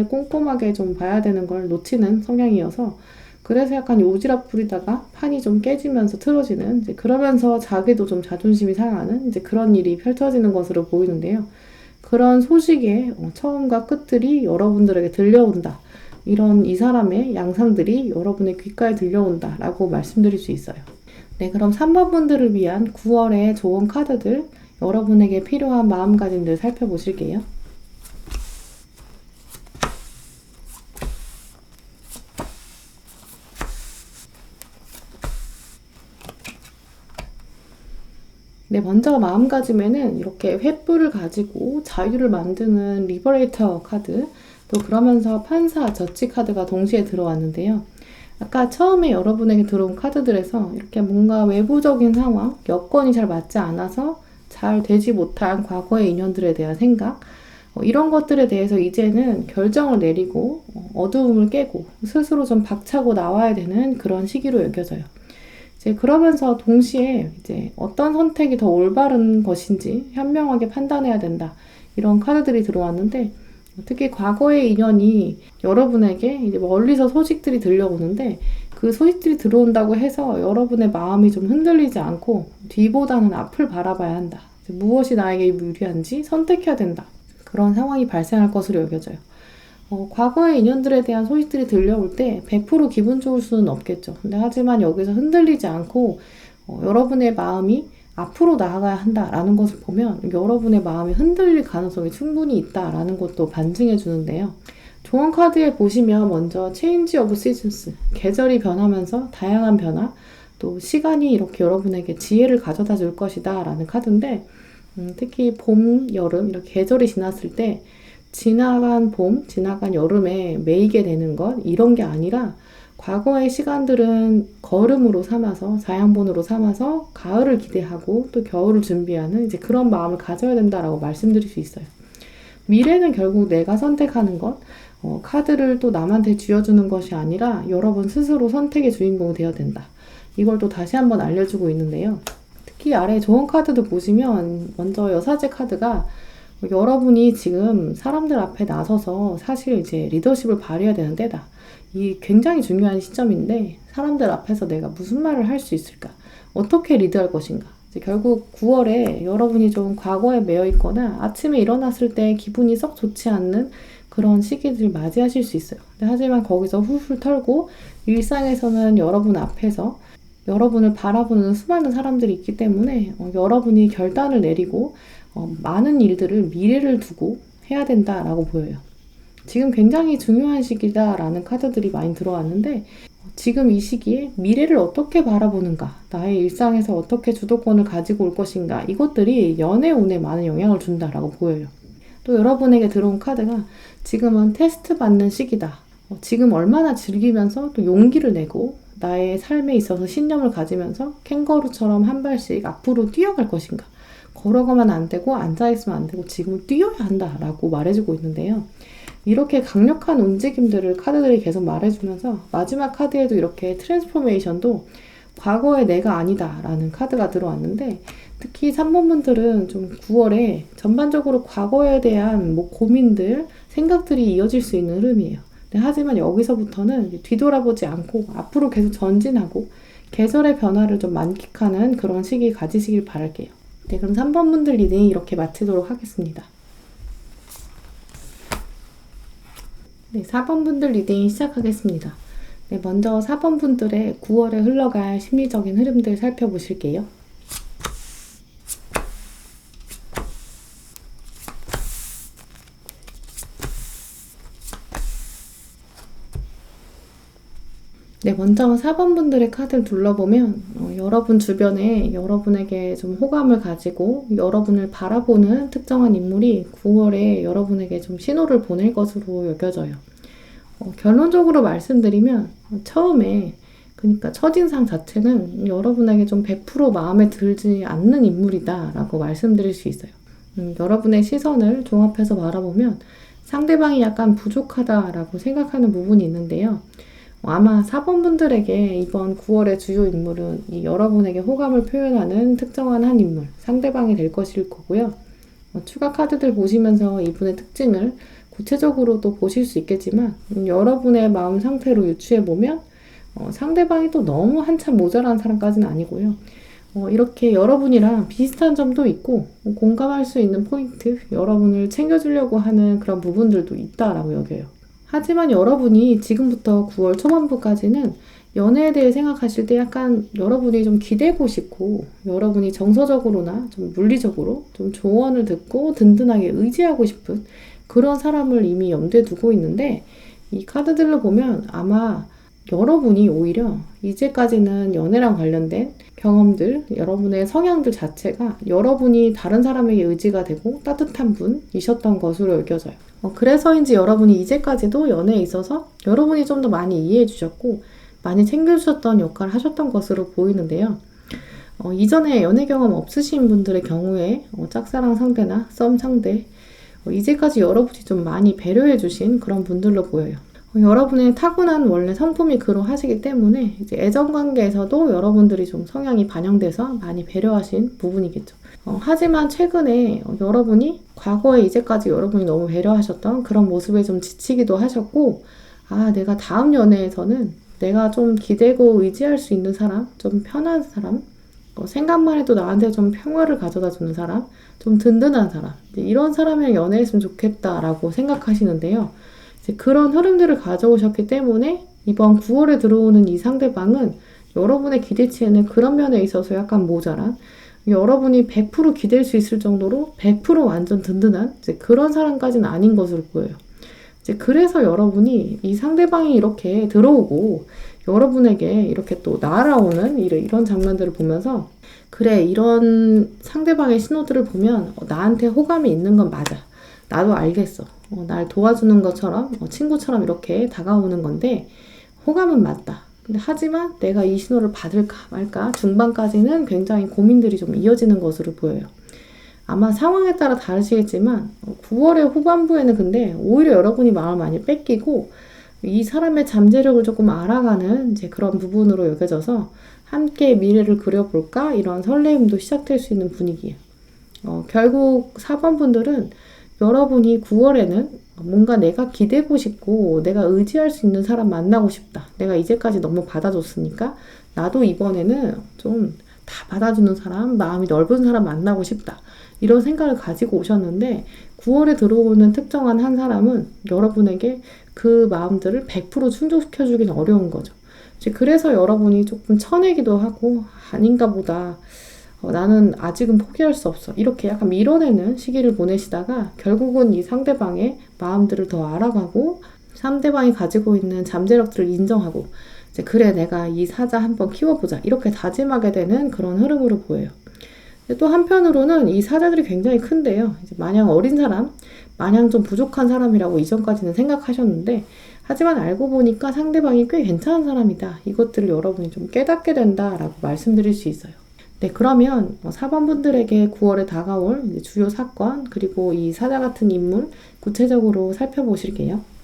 꼼꼼하게 좀 봐야 되는 걸 놓치는 성향이어서 그래서 약간 요지랖 부리다가 판이 좀 깨지면서 틀어지는 이제 그러면서 자기도 좀 자존심이 상하는 이제 그런 일이 펼쳐지는 것으로 보이는데요. 그런 소식의 처음과 끝들이 여러분들에게 들려온다. 이런 이 사람의 양상들이 여러분의 귓가에 들려온다 라고 말씀드릴 수 있어요. 네, 그럼 3번 분들을 위한 9월의 좋은 카드들, 여러분에게 필요한 마음가짐들 살펴보실게요. 네, 먼저 마음가짐에는 이렇게 횃불을 가지고 자유를 만드는 리버레이터 카드, 또 그러면서 판사, 저치 카드가 동시에 들어왔는데요. 아까 처음에 여러분에게 들어온 카드들에서 이렇게 뭔가 외부적인 상황, 여건이 잘 맞지 않아서 잘 되지 못한 과거의 인연들에 대한 생각, 이런 것들에 대해서 이제는 결정을 내리고 어두움을 깨고 스스로 좀 박차고 나와야 되는 그런 시기로 여겨져요. 이제 그러면서 동시에 이제 어떤 선택이 더 올바른 것인지 현명하게 판단해야 된다. 이런 카드들이 들어왔는데 특히 과거의 인연이 여러분에게 이제 멀리서 소식들이 들려오는데 그 소식들이 들어온다고 해서 여러분의 마음이 좀 흔들리지 않고 뒤보다는 앞을 바라봐야 한다. 무엇이 나에게 유리한지 선택해야 된다. 그런 상황이 발생할 것으로 여겨져요. 과거의 인연들에 대한 소식들이 들려올 때 100% 기분 좋을 수는 없겠죠. 근데 하지만 여기서 흔들리지 않고 여러분의 마음이 앞으로 나아가야 한다라는 것을 보면 여러분의 마음이 흔들릴 가능성이 충분히 있다라는 것도 반증해 주는데요. 조언 카드에 보시면 먼저 Change of Seasons, 계절이 변하면서 다양한 변화, 또 시간이 이렇게 여러분에게 지혜를 가져다 줄 것이다 라는 카드인데 특히 봄, 여름 이렇게 계절이 지났을 때 지나간 봄, 지나간 여름에 매이게 되는 것 이런 게 아니라 과거의 시간들은 걸음으로 삼아서 자양분으로 삼아서 가을을 기대하고 또 겨울을 준비하는 이제 그런 마음을 가져야 된다라고 말씀드릴 수 있어요. 미래는 결국 내가 선택하는 것, 카드를 또 남한테 쥐어주는 것이 아니라 여러분 스스로 선택의 주인공이 되어야 된다. 이걸 또 다시 한번 알려주고 있는데요. 특히 아래 조언 카드도 보시면 먼저 여사제 카드가 여러분이 지금 사람들 앞에 나서서 사실 이제 리더십을 발휘해야 되는 때다. 이 굉장히 중요한 시점인데 사람들 앞에서 내가 무슨 말을 할 수 있을까? 어떻게 리드할 것인가? 이제 결국 9월에 여러분이 좀 과거에 매여 있거나 아침에 일어났을 때 기분이 썩 좋지 않는 그런 시기들 맞이하실 수 있어요. 근데 하지만 거기서 훌훌 털고 일상에서는 여러분 앞에서 여러분을 바라보는 수많은 사람들이 있기 때문에 여러분이 결단을 내리고 많은 일들을 미래를 두고 해야 된다라고 보여요. 지금 굉장히 중요한 시기다라는 카드들이 많이 들어왔는데 지금 이 시기에 미래를 어떻게 바라보는가, 나의 일상에서 어떻게 주도권을 가지고 올 것인가 이것들이 연애 운에 많은 영향을 준다라고 보여요. 또 여러분에게 들어온 카드가 지금은 테스트 받는 시기다. 지금 얼마나 즐기면서 또 용기를 내고 나의 삶에 있어서 신념을 가지면서 캥거루처럼 한 발씩 앞으로 뛰어갈 것인가. 걸어가면 안 되고 앉아있으면 안 되고 지금 뛰어야 한다라고 말해주고 있는데요. 이렇게 강력한 움직임들을 카드들이 계속 말해주면서 마지막 카드에도 이렇게 트랜스포메이션도 과거의 내가 아니다 라는 카드가 들어왔는데 특히 3번 분들은 좀 9월에 전반적으로 과거에 대한 뭐 고민들, 생각들이 이어질 수 있는 흐름이에요. 하지만 여기서부터는 뒤돌아보지 않고 앞으로 계속 전진하고 계절의 변화를 좀 만끽하는 그런 시기 가지시길 바랄게요. 네, 그럼 3번 분들 리딩 이렇게 마치도록 하겠습니다. 네, 4번 분들 리딩 시작하겠습니다. 네, 먼저 4번 분들의 9월에 흘러갈 심리적인 흐름들 살펴보실게요. 네, 먼저 4번 분들의 카드를 둘러보면 여러분 주변에 여러분에게 좀 호감을 가지고 여러분을 바라보는 특정한 인물이 9월에 여러분에게 좀 신호를 보낼 것으로 여겨져요. 결론적으로 말씀드리면 처음에 그러니까 첫인상 자체는 여러분에게 좀 100% 마음에 들지 않는 인물이다 라고 말씀드릴 수 있어요. 여러분의 시선을 종합해서 바라보면 상대방이 약간 부족하다라고 생각하는 부분이 있는데요. 아마 4번 분들에게 이번 9월의 주요 인물은 이 여러분에게 호감을 표현하는 특정한 한 인물, 상대방이 될 것일 거고요. 추가 카드들 보시면서 이분의 특징을 구체적으로 또 보실 수 있겠지만 여러분의 마음 상태로 유추해보면 상대방이 또 너무 한참 모자란 사람까지는 아니고요. 이렇게 여러분이랑 비슷한 점도 있고 공감할 수 있는 포인트, 여러분을 챙겨주려고 하는 그런 부분들도 있다라고 여겨요. 하지만 여러분이 지금부터 9월 초반부까지는 연애에 대해 생각하실 때 약간 여러분이 좀 기대고 싶고 여러분이 정서적으로나 좀 물리적으로 좀 조언을 듣고 든든하게 의지하고 싶은 그런 사람을 이미 염두에 두고 있는데 이 카드들로 보면 아마 여러분이 오히려 이제까지는 연애랑 관련된 경험들, 여러분의 성향들 자체가 여러분이 다른 사람에게 의지가 되고 따뜻한 분이셨던 것으로 여겨져요. 그래서인지 여러분이 이제까지도 연애에 있어서 여러분이 좀 더 많이 이해해 주셨고 많이 챙겨주셨던 역할을 하셨던 것으로 보이는데요. 이전에 연애 경험 없으신 분들의 경우에 짝사랑 상대나 썸 상대 이제까지 여러분이 좀 많이 배려해 주신 그런 분들로 보여요. 여러분의 타고난 원래 성품이 그러하시기 때문에 이제 애정 관계에서도 여러분들이 좀 성향이 반영돼서 많이 배려하신 부분이겠죠. 하지만 최근에 여러분이 과거에 이제까지 여러분이 너무 배려하셨던 그런 모습에 좀 지치기도 하셨고 내가 다음 연애에서는 내가 좀 기대고 의지할 수 있는 사람, 좀 편한 사람, 생각만 해도 나한테 좀 평화를 가져다 주는 사람, 좀 든든한 사람, 이런 사람이랑 연애했으면 좋겠다라고 생각하시는데요. 이제 그런 흐름들을 가져오셨기 때문에 이번 9월에 들어오는 이 상대방은 여러분의 기대치에는 그런 면에 있어서 약간 모자란, 여러분이 100% 기댈 수 있을 정도로 100% 완전 든든한 이제 그런 사람까지는 아닌 것으로 보여요. 이제 그래서 여러분이 이 상대방이 이렇게 들어오고 여러분에게 이렇게 또 날아오는 이런 장면들을 보면서 그래, 이런 상대방의 신호들을 보면 나한테 호감이 있는 건 맞아. 나도 알겠어. 날 도와주는 것처럼 친구처럼 이렇게 다가오는 건데 호감은 맞다. 근데 하지만 내가 이 신호를 받을까 말까 중반까지는 굉장히 고민들이 좀 이어지는 것으로 보여요. 아마 상황에 따라 다르시겠지만 9월의 후반부에는 근데 오히려 여러분이 마음을 많이 뺏기고 이 사람의 잠재력을 조금 알아가는 이제 그런 부분으로 여겨져서 함께 미래를 그려볼까 이런 설레임도 시작될 수 있는 분위기예요. 결국 4번 분들은 여러분이 9월에는 뭔가 내가 기대고 싶고 내가 의지할 수 있는 사람 만나고 싶다. 내가 이제까지 너무 받아줬으니까 나도 이번에는 좀 다 받아주는 사람, 마음이 넓은 사람 만나고 싶다. 이런 생각을 가지고 오셨는데 9월에 들어오는 특정한 한 사람은 여러분에게 그 마음들을 100% 충족시켜주기는 어려운 거죠. 그래서 여러분이 조금 쳐내기도 하고 아닌가 보다. 나는 아직은 포기할 수 없어. 이렇게 약간 밀어내는 시기를 보내시다가 결국은 이 상대방의 마음들을 더 알아가고 상대방이 가지고 있는 잠재력들을 인정하고 이제 그래, 내가 이 사자 한번 키워보자. 이렇게 다짐하게 되는 그런 흐름으로 보여요. 또 한편으로는 이 사자들이 굉장히 큰데요. 이제 마냥 어린 사람, 마냥 좀 부족한 사람이라고 이전까지는 생각하셨는데 하지만 알고 보니까 상대방이 꽤 괜찮은 사람이다. 이것들을 여러분이 좀 깨닫게 된다라고 말씀드릴 수 있어요. 네, 그러면 4번 분들에게 9월에 다가올 주요 사건 그리고 이 사자 같은 인물 구체적으로 살펴보실게요.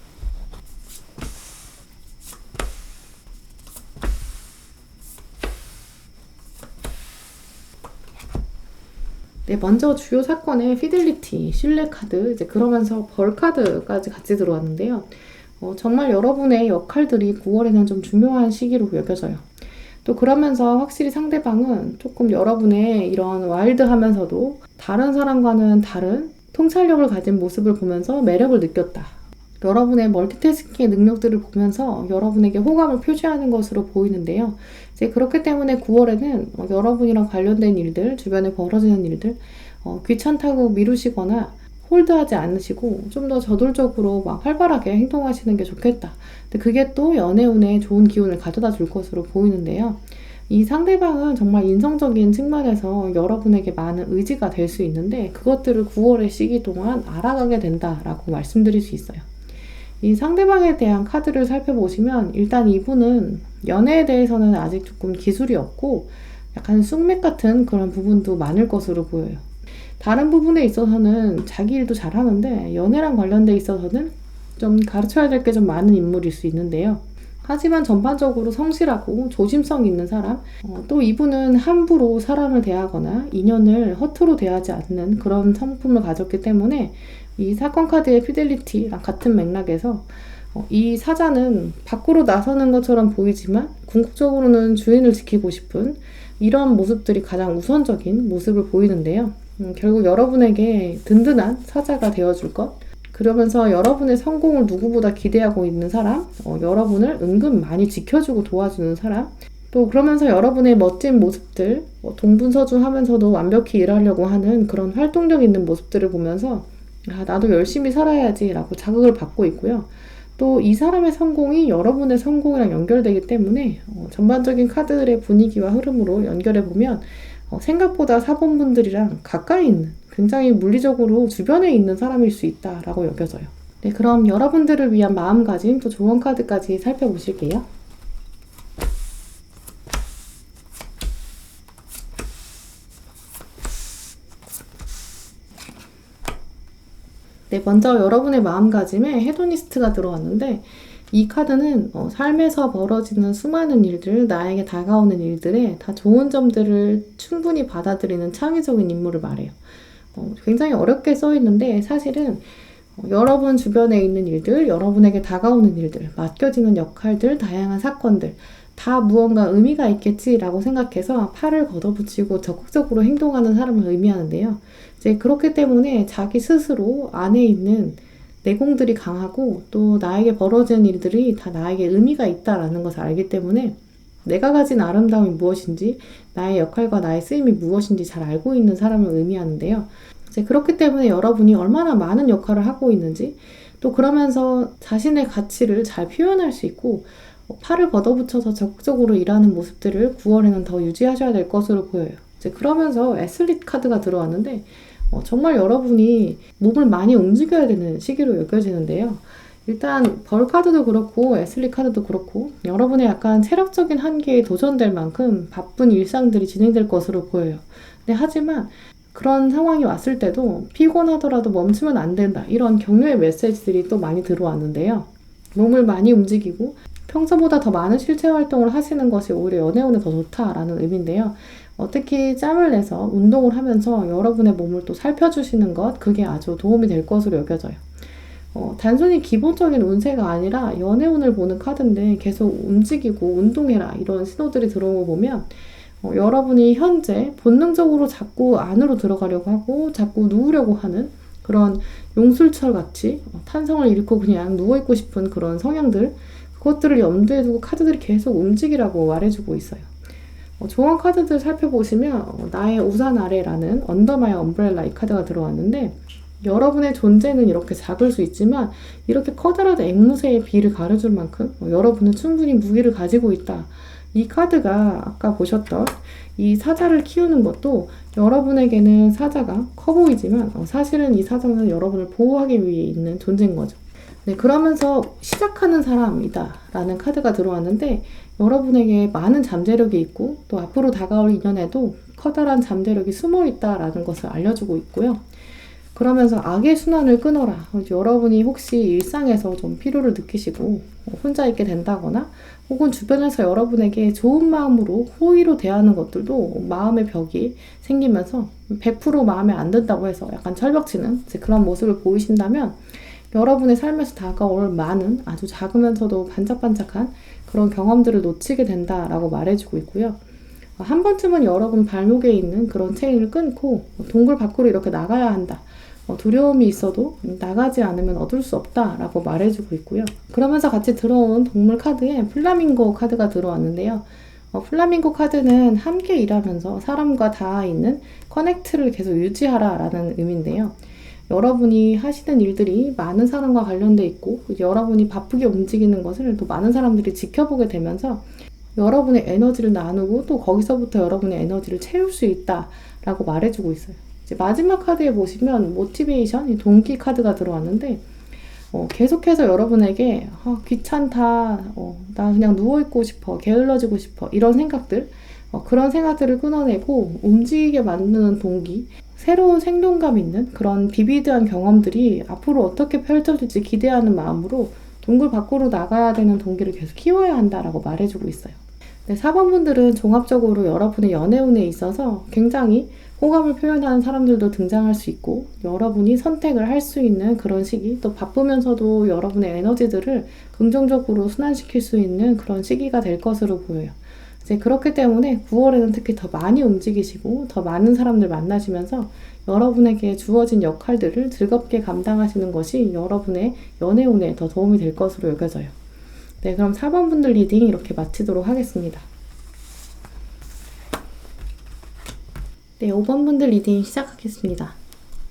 네, 먼저 주요 사건의 피델리티, 신뢰 카드, 이제 그러면서 벌 카드까지 같이 들어왔는데요. 정말 여러분의 역할들이 9월에는 좀 중요한 시기로 여겨져요. 또 그러면서 확실히 상대방은 조금 여러분의 이런 와일드하면서도 다른 사람과는 다른 통찰력을 가진 모습을 보면서 매력을 느꼈다. 여러분의 멀티태스킹의 능력들을 보면서 여러분에게 호감을 표시하는 것으로 보이는데요. 이제 그렇기 때문에 9월에는 여러분이랑 관련된 일들, 주변에 벌어지는 일들, 귀찮다고 미루시거나 홀드하지 않으시고 좀 더 저돌적으로 막 활발하게 행동하시는 게 좋겠다. 근데 그게 또 연애운에 좋은 기운을 가져다 줄 것으로 보이는데요. 이 상대방은 정말 인성적인 측면에서 여러분에게 많은 의지가 될 수 있는데 그것들을 9월의 시기 동안 알아가게 된다라고 말씀드릴 수 있어요. 이 상대방에 대한 카드를 살펴보시면 일단 이분은 연애에 대해서는 아직 조금 기술이 없고 약간 숙맥 같은 그런 부분도 많을 것으로 보여요. 다른 부분에 있어서는 자기 일도 잘하는데 연애랑 관련돼 있어서는 좀 가르쳐야 될 게 좀 많은 인물일 수 있는데요. 하지만 전반적으로 성실하고 조심성 있는 사람, 또 이분은 함부로 사람을 대하거나 인연을 허투루 대하지 않는 그런 성품을 가졌기 때문에 이 사건 카드의 피델리티랑 같은 맥락에서 이 사자는 밖으로 나서는 것처럼 보이지만 궁극적으로는 주인을 지키고 싶은 이런 모습들이 가장 우선적인 모습을 보이는데요. 결국 여러분에게 든든한 사자가 되어줄 것, 그러면서 여러분의 성공을 누구보다 기대하고 있는 사람, 여러분을 은근 많이 지켜주고 도와주는 사람, 또 그러면서 여러분의 멋진 모습들, 동분서주하면서도 완벽히 일하려고 하는 그런 활동력 있는 모습들을 보면서 나도 열심히 살아야지 라고 자극을 받고 있고요. 또 이 사람의 성공이 여러분의 성공이랑 연결되기 때문에 전반적인 카드들의 분위기와 흐름으로 연결해보면 생각보다 사본분들이랑 가까이 있는, 굉장히 물리적으로 주변에 있는 사람일 수 있다라고 여겨져요. 네, 그럼 여러분들을 위한 마음가짐 또 조언 카드까지 살펴보실게요. 네, 먼저 여러분의 마음가짐에 헤도니스트가 들어왔는데 이 카드는 삶에서 벌어지는 수많은 일들, 나에게 다가오는 일들에 다 좋은 점들을 충분히 받아들이는 창의적인 인물을 말해요. 굉장히 어렵게 써 있는데 사실은 여러분 주변에 있는 일들, 여러분에게 다가오는 일들, 맡겨지는 역할들, 다양한 사건들 다 무언가 의미가 있겠지라고 생각해서 팔을 걷어붙이고 적극적으로 행동하는 사람을 의미하는데요. 이제 그렇기 때문에 자기 스스로 안에 있는 내공들이 강하고 또 나에게 벌어지는 일들이 다 나에게 의미가 있다라는 것을 알기 때문에 내가 가진 아름다움이 무엇인지, 나의 역할과 나의 쓰임이 무엇인지 잘 알고 있는 사람을 의미하는데요. 이제 그렇기 때문에 여러분이 얼마나 많은 역할을 하고 있는지, 또 그러면서 자신의 가치를 잘 표현할 수 있고 팔을 걷어붙여서 적극적으로 일하는 모습들을 9월에는 더 유지하셔야 될 것으로 보여요. 이제 그러면서 애슬릿 카드가 들어왔는데 정말 여러분이 몸을 많이 움직여야 되는 시기로 여겨지는데요. 일단 벌 카드도 그렇고 애슬릿 카드도 그렇고 여러분의 약간 체력적인 한계에 도전될 만큼 바쁜 일상들이 진행될 것으로 보여요. 네, 하지만 그런 상황이 왔을 때도 피곤하더라도 멈추면 안 된다, 이런 격려의 메시지들이 또 많이 들어왔는데요. 몸을 많이 움직이고 평소보다 더 많은 실체 활동을 하시는 것이 오히려 연애운에 더 좋다라는 의미인데요. 특히 짬을 내서 운동을 하면서 여러분의 몸을 또 살펴주시는 것, 그게 아주 도움이 될 것으로 여겨져요. 단순히 기본적인 운세가 아니라 연애운을 보는 카드인데 계속 움직이고 운동해라 이런 신호들이 들어온 거 보면 여러분이 현재 본능적으로 자꾸 안으로 들어가려고 하고 자꾸 누우려고 하는 그런 용술철 같이 탄성을 잃고 그냥 누워있고 싶은 그런 성향들, 그것들을 염두에 두고 카드들이 계속 움직이라고 말해주고 있어요. 조언 카드들 살펴보시면 나의 우산 아래라는 언더 마이 엄브렐라 이 카드가 들어왔는데 여러분의 존재는 이렇게 작을 수 있지만 이렇게 커다란 앵무새의 비를 가려줄 만큼 여러분은 충분히 무기를 가지고 있다. 이 카드가 아까 보셨던 이 사자를 키우는 것도 여러분에게는 사자가 커 보이지만 사실은 이 사자는 여러분을 보호하기 위해 있는 존재인 거죠. 네, 그러면서 시작하는 사람이다 라는 카드가 들어왔는데 여러분에게 많은 잠재력이 있고 또 앞으로 다가올 인연에도 커다란 잠재력이 숨어 있다라는 것을 알려주고 있고요. 그러면서 악의 순환을 끊어라. 여러분이 혹시 일상에서 좀 피로를 느끼시고 혼자 있게 된다거나 혹은 주변에서 여러분에게 좋은 마음으로 호의로 대하는 것들도 마음의 벽이 생기면서 100% 마음에 안 든다고 해서 약간 철벽치는 그런 모습을 보이신다면 여러분의 삶에서 다가올 많은 아주 작으면서도 반짝반짝한 그런 경험들을 놓치게 된다라고 말해주고 있고요. 한 번쯤은 여러분 발목에 있는 그런 체인을 끊고 동굴 밖으로 이렇게 나가야 한다. 두려움이 있어도 나가지 않으면 얻을 수 없다라고 말해주고 있고요. 그러면서 같이 들어온 동물 카드에 플라밍고 카드가 들어왔는데요. 플라밍고 카드는 함께 일하면서 사람과 닿아 있는 커넥트를 계속 유지하라라는 의미인데요. 여러분이 하시는 일들이 많은 사람과 관련돼 있고 여러분이 바쁘게 움직이는 것을 또 많은 사람들이 지켜보게 되면서 여러분의 에너지를 나누고 또 거기서부터 여러분의 에너지를 채울 수 있다라고 말해주고 있어요. 이제 마지막 카드에 보시면 모티베이션, 동기 카드가 들어왔는데 계속해서 여러분에게 귀찮다, 나 그냥 누워있고 싶어, 게을러지고 싶어 이런 생각들, 그런 생각들을 끊어내고 움직이게 만드는 동기, 새로운 생동감 있는 그런 비비드한 경험들이 앞으로 어떻게 펼쳐질지 기대하는 마음으로 동굴 밖으로 나가야 되는 동기를 계속 키워야 한다라고 말해주고 있어요. 네, 4번 분들은 종합적으로 여러분의 연애운에 있어서 굉장히 호감을 표현하는 사람들도 등장할 수 있고, 여러분이 선택을 할 수 있는 그런 시기, 또 바쁘면서도 여러분의 에너지들을 긍정적으로 순환시킬 수 있는 그런 시기가 될 것으로 보여요. 이제 그렇기 때문에 9월에는 특히 더 많이 움직이시고 더 많은 사람들 만나시면서 여러분에게 주어진 역할들을 즐겁게 감당하시는 것이 여러분의 연애운에 더 도움이 될 것으로 여겨져요. 네, 그럼 4번 분들 리딩 이렇게 마치도록 하겠습니다. 네, 5번 분들 리딩 시작하겠습니다.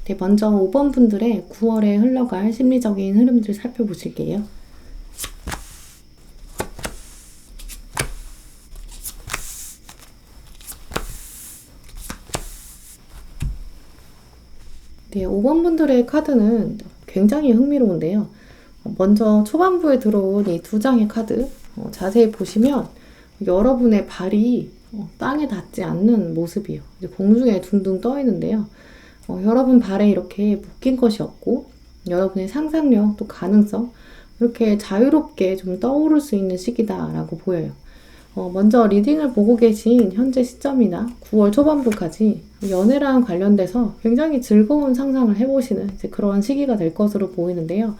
네, 먼저 5번 분들의 9월에 흘러갈 심리적인 흐름들 살펴보실게요. 네, 5번 분들의 카드는 굉장히 흥미로운데요. 먼저 초반부에 들어온 이 두 장의 카드 자세히 보시면 여러분의 발이 땅에 닿지 않는 모습이에요. 이제 공중에 둥둥 떠 있는데요. 여러분 발에 이렇게 묶인 것이 없고 여러분의 상상력 또 가능성 이렇게 자유롭게 좀 떠오를 수 있는 시기다라고 보여요. 먼저 리딩을 보고 계신 현재 시점이나 9월 초반부까지 연애랑 관련돼서 굉장히 즐거운 상상을 해보시는 이제 그런 시기가 될 것으로 보이는데요.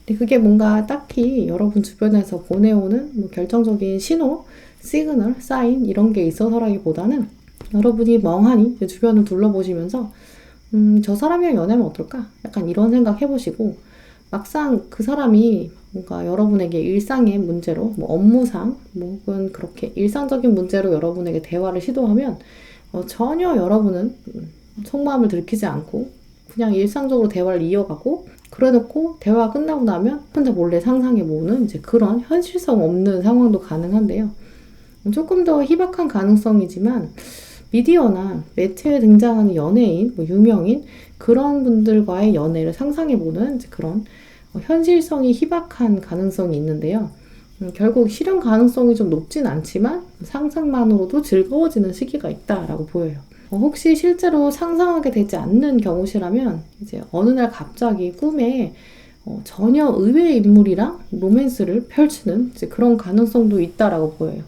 근데 그게 뭔가 딱히 여러분 주변에서 보내오는 뭐 결정적인 신호, 시그널, 사인 이런 게 있어서라기보다는 여러분이 멍하니 주변을 둘러보시면서 저 사람이랑 연애하면 어떨까? 약간 이런 생각 해보시고 막상 그 사람이 뭔가 여러분에게 일상의 문제로 뭐 업무상 혹은 그렇게 일상적인 문제로 여러분에게 대화를 시도하면 전혀 여러분은 속마음을 들키지 않고 그냥 일상적으로 대화를 이어가고 그래놓고 대화가 끝나고 나면 혼자 몰래 상상해보는 이제 그런 현실성 없는 상황도 가능한데요. 조금 더 희박한 가능성이지만 미디어나 매체에 등장하는 연예인, 뭐 유명인 그런 분들과의 연애를 상상해보는 이제 그런 현실성이 희박한 가능성이 있는데요. 결국 실현 가능성이 좀 높진 않지만 상상만으로도 즐거워지는 시기가 있다라고 보여요. 혹시 실제로 상상하게 되지 않는 경우시라면 이제 어느 날 갑자기 꿈에 전혀 의외의 인물이랑 로맨스를 펼치는 이제 그런 가능성도 있다라고 보여요.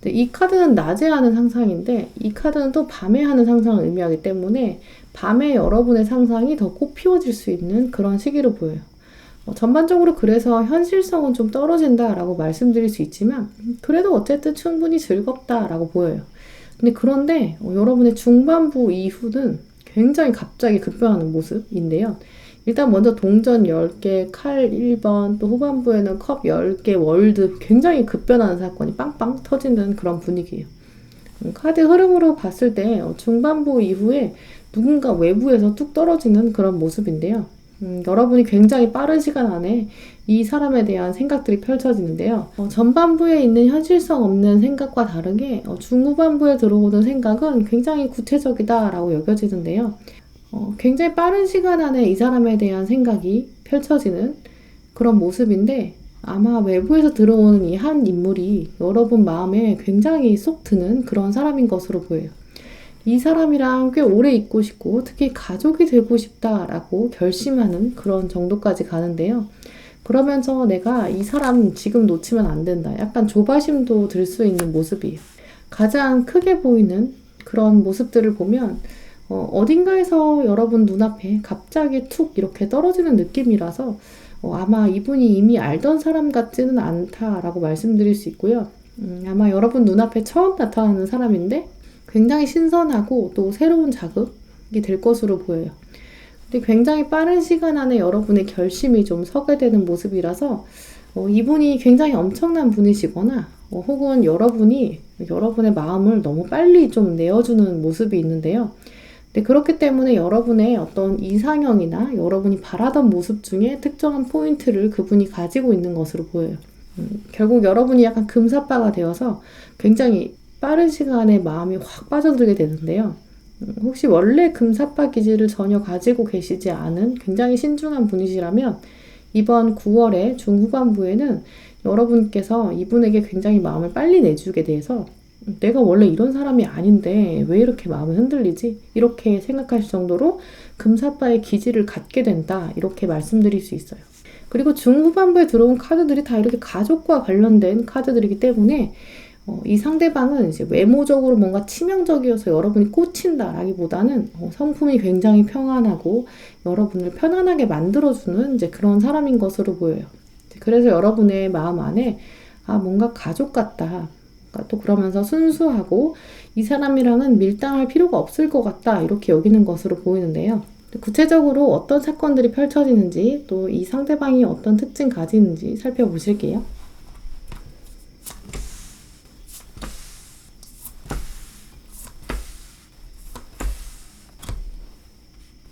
이 카드는 낮에 하는 상상인데 이 카드는 또 밤에 하는 상상을 의미하기 때문에 밤에 여러분의 상상이 더 꽃피워질 수 있는 그런 시기로 보여요. 전반적으로 그래서 현실성은 좀 떨어진다라고 말씀드릴 수 있지만 그래도 어쨌든 충분히 즐겁다라고 보여요. 근데 그런데 여러분의 중반부 이후는 굉장히 갑자기 급변하는 모습인데요. 일단 먼저 동전 10개, 칼 1번, 또 후반부에는 컵 10개, 월드 굉장히 급변하는 사건이 빵빵 터지는 그런 분위기예요. 카드 흐름으로 봤을 때 중반부 이후에 누군가 외부에서 뚝 떨어지는 그런 모습인데요. 여러분이 굉장히 빠른 시간 안에 이 사람에 대한 생각들이 펼쳐지는데요. 전반부에 있는 현실성 없는 생각과 다르게 중후반부에 들어오는 생각은 굉장히 구체적이다라고 여겨지는데요. 굉장히 빠른 시간 안에 이 사람에 대한 생각이 펼쳐지는 그런 모습인데 아마 외부에서 들어오는 이 한 인물이 여러분 마음에 굉장히 쏙 드는 그런 사람인 것으로 보여요. 이 사람이랑 꽤 오래 있고 싶고 특히 가족이 되고 싶다라고 결심하는 그런 정도까지 가는데요. 그러면서 내가 이 사람 지금 놓치면 안 된다. 약간 조바심도 들 수 있는 모습이에요. 가장 크게 보이는 그런 모습들을 보면 어딘가에서 여러분 눈앞에 갑자기 툭 이렇게 떨어지는 느낌이라서 아마 이분이 이미 알던 사람 같지는 않다라고 말씀드릴 수 있고요. 아마 여러분 눈앞에 처음 나타나는 사람인데 굉장히 신선하고 또 새로운 자극이 될 것으로 보여요. 근데 굉장히 빠른 시간 안에 여러분의 결심이 좀 서게 되는 모습이라서 이분이 굉장히 엄청난 분이시거나 혹은 여러분이 여러분의 마음을 너무 빨리 좀 내어주는 모습이 있는데요. 근데 그렇기 때문에 여러분의 어떤 이상형이나 여러분이 바라던 모습 중에 특정한 포인트를 그분이 가지고 있는 것으로 보여요. 결국 여러분이 약간 금사빠가 되어서 굉장히 빠른 시간에 마음이 확 빠져들게 되는데요. 혹시 원래 금사빠 기질을 전혀 가지고 계시지 않은 굉장히 신중한 분이시라면 이번 9월의 중후반부에는 여러분께서 이분에게 굉장히 마음을 빨리 내주게 돼서 내가 원래 이런 사람이 아닌데 왜 이렇게 마음이 흔들리지? 이렇게 생각하실 정도로 금사빠의 기질을 갖게 된다. 이렇게 말씀드릴 수 있어요. 그리고 중후반부에 들어온 카드들이 다 이렇게 가족과 관련된 카드들이기 때문에 이 상대방은 이제 외모적으로 뭔가 치명적이어서 여러분이 꽂힌다라기보다는 성품이 굉장히 평안하고 여러분을 편안하게 만들어주는 이제 그런 사람인 것으로 보여요. 그래서 여러분의 마음 안에 뭔가 가족 같다. 그러니까 또 그러면서 순수하고 이 사람이랑은 밀당할 필요가 없을 것 같다. 이렇게 여기는 것으로 보이는데요. 구체적으로 어떤 사건들이 펼쳐지는지 또 이 상대방이 어떤 특징 가지는지 살펴보실게요.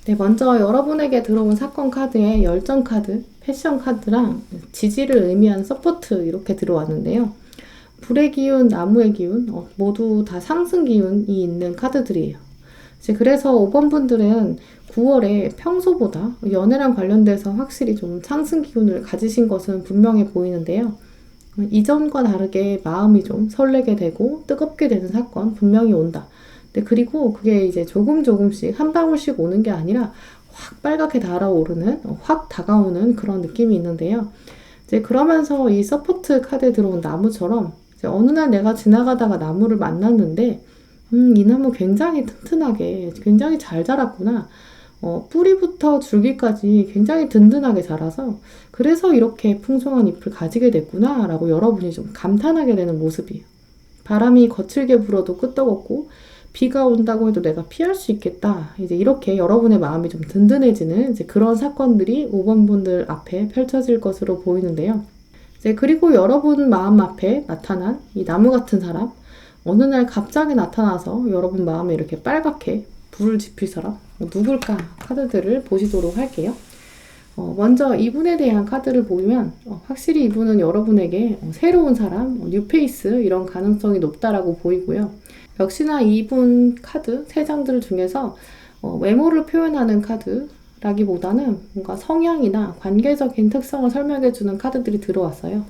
네, 먼저 여러분에게 들어온 사건 카드에 열정 카드, 패션 카드랑 지지를 의미하는 서포트 이렇게 들어왔는데요. 불의 기운, 나무의 기운 모두 다 상승 기운이 있는 카드들이에요. 그래서 5번 분들은 9월에 평소보다 연애랑 관련돼서 확실히 좀 상승 기운을 가지신 것은 분명해 보이는데요. 이전과 다르게 마음이 좀 설레게 되고 뜨겁게 되는 사건 분명히 온다. 그리고 그게 이제 조금씩 한 방울씩 오는 게 아니라 확 빨갛게 달아오르는, 확 다가오는 그런 느낌이 있는데요. 그러면서 이 서포트 카드에 들어온 나무처럼 어느 날 내가 지나가다가 나무를 만났는데 이 나무 굉장히 튼튼하게 굉장히 잘 자랐구나. 뿌리부터 줄기까지 굉장히 든든하게 자라서 그래서 이렇게 풍성한 잎을 가지게 됐구나 라고 여러분이 좀 감탄하게 되는 모습이에요. 바람이 거칠게 불어도 끄떡없고 비가 온다고 해도 내가 피할 수 있겠다. 이제 이렇게 여러분의 마음이 좀 든든해지는 이제 그런 사건들이 5번 분들 앞에 펼쳐질 것으로 보이는데요. 그리고 여러분 마음 앞에 나타난 이 나무 같은 사람, 어느 날 갑자기 나타나서 여러분 마음에 이렇게 빨갛게 불을 지필 사람, 누굴까? 카드들을 보시도록 할게요. 먼저 이분에 대한 카드를 보면 확실히 이분은 여러분에게 새로운 사람, 뉴페이스 이런 가능성이 높다라고 보이고요. 역시나 이분 카드 3장들 중에서 외모를 표현하는 카드라기보다는 뭔가 성향이나 관계적인 특성을 설명해주는 카드들이 들어왔어요.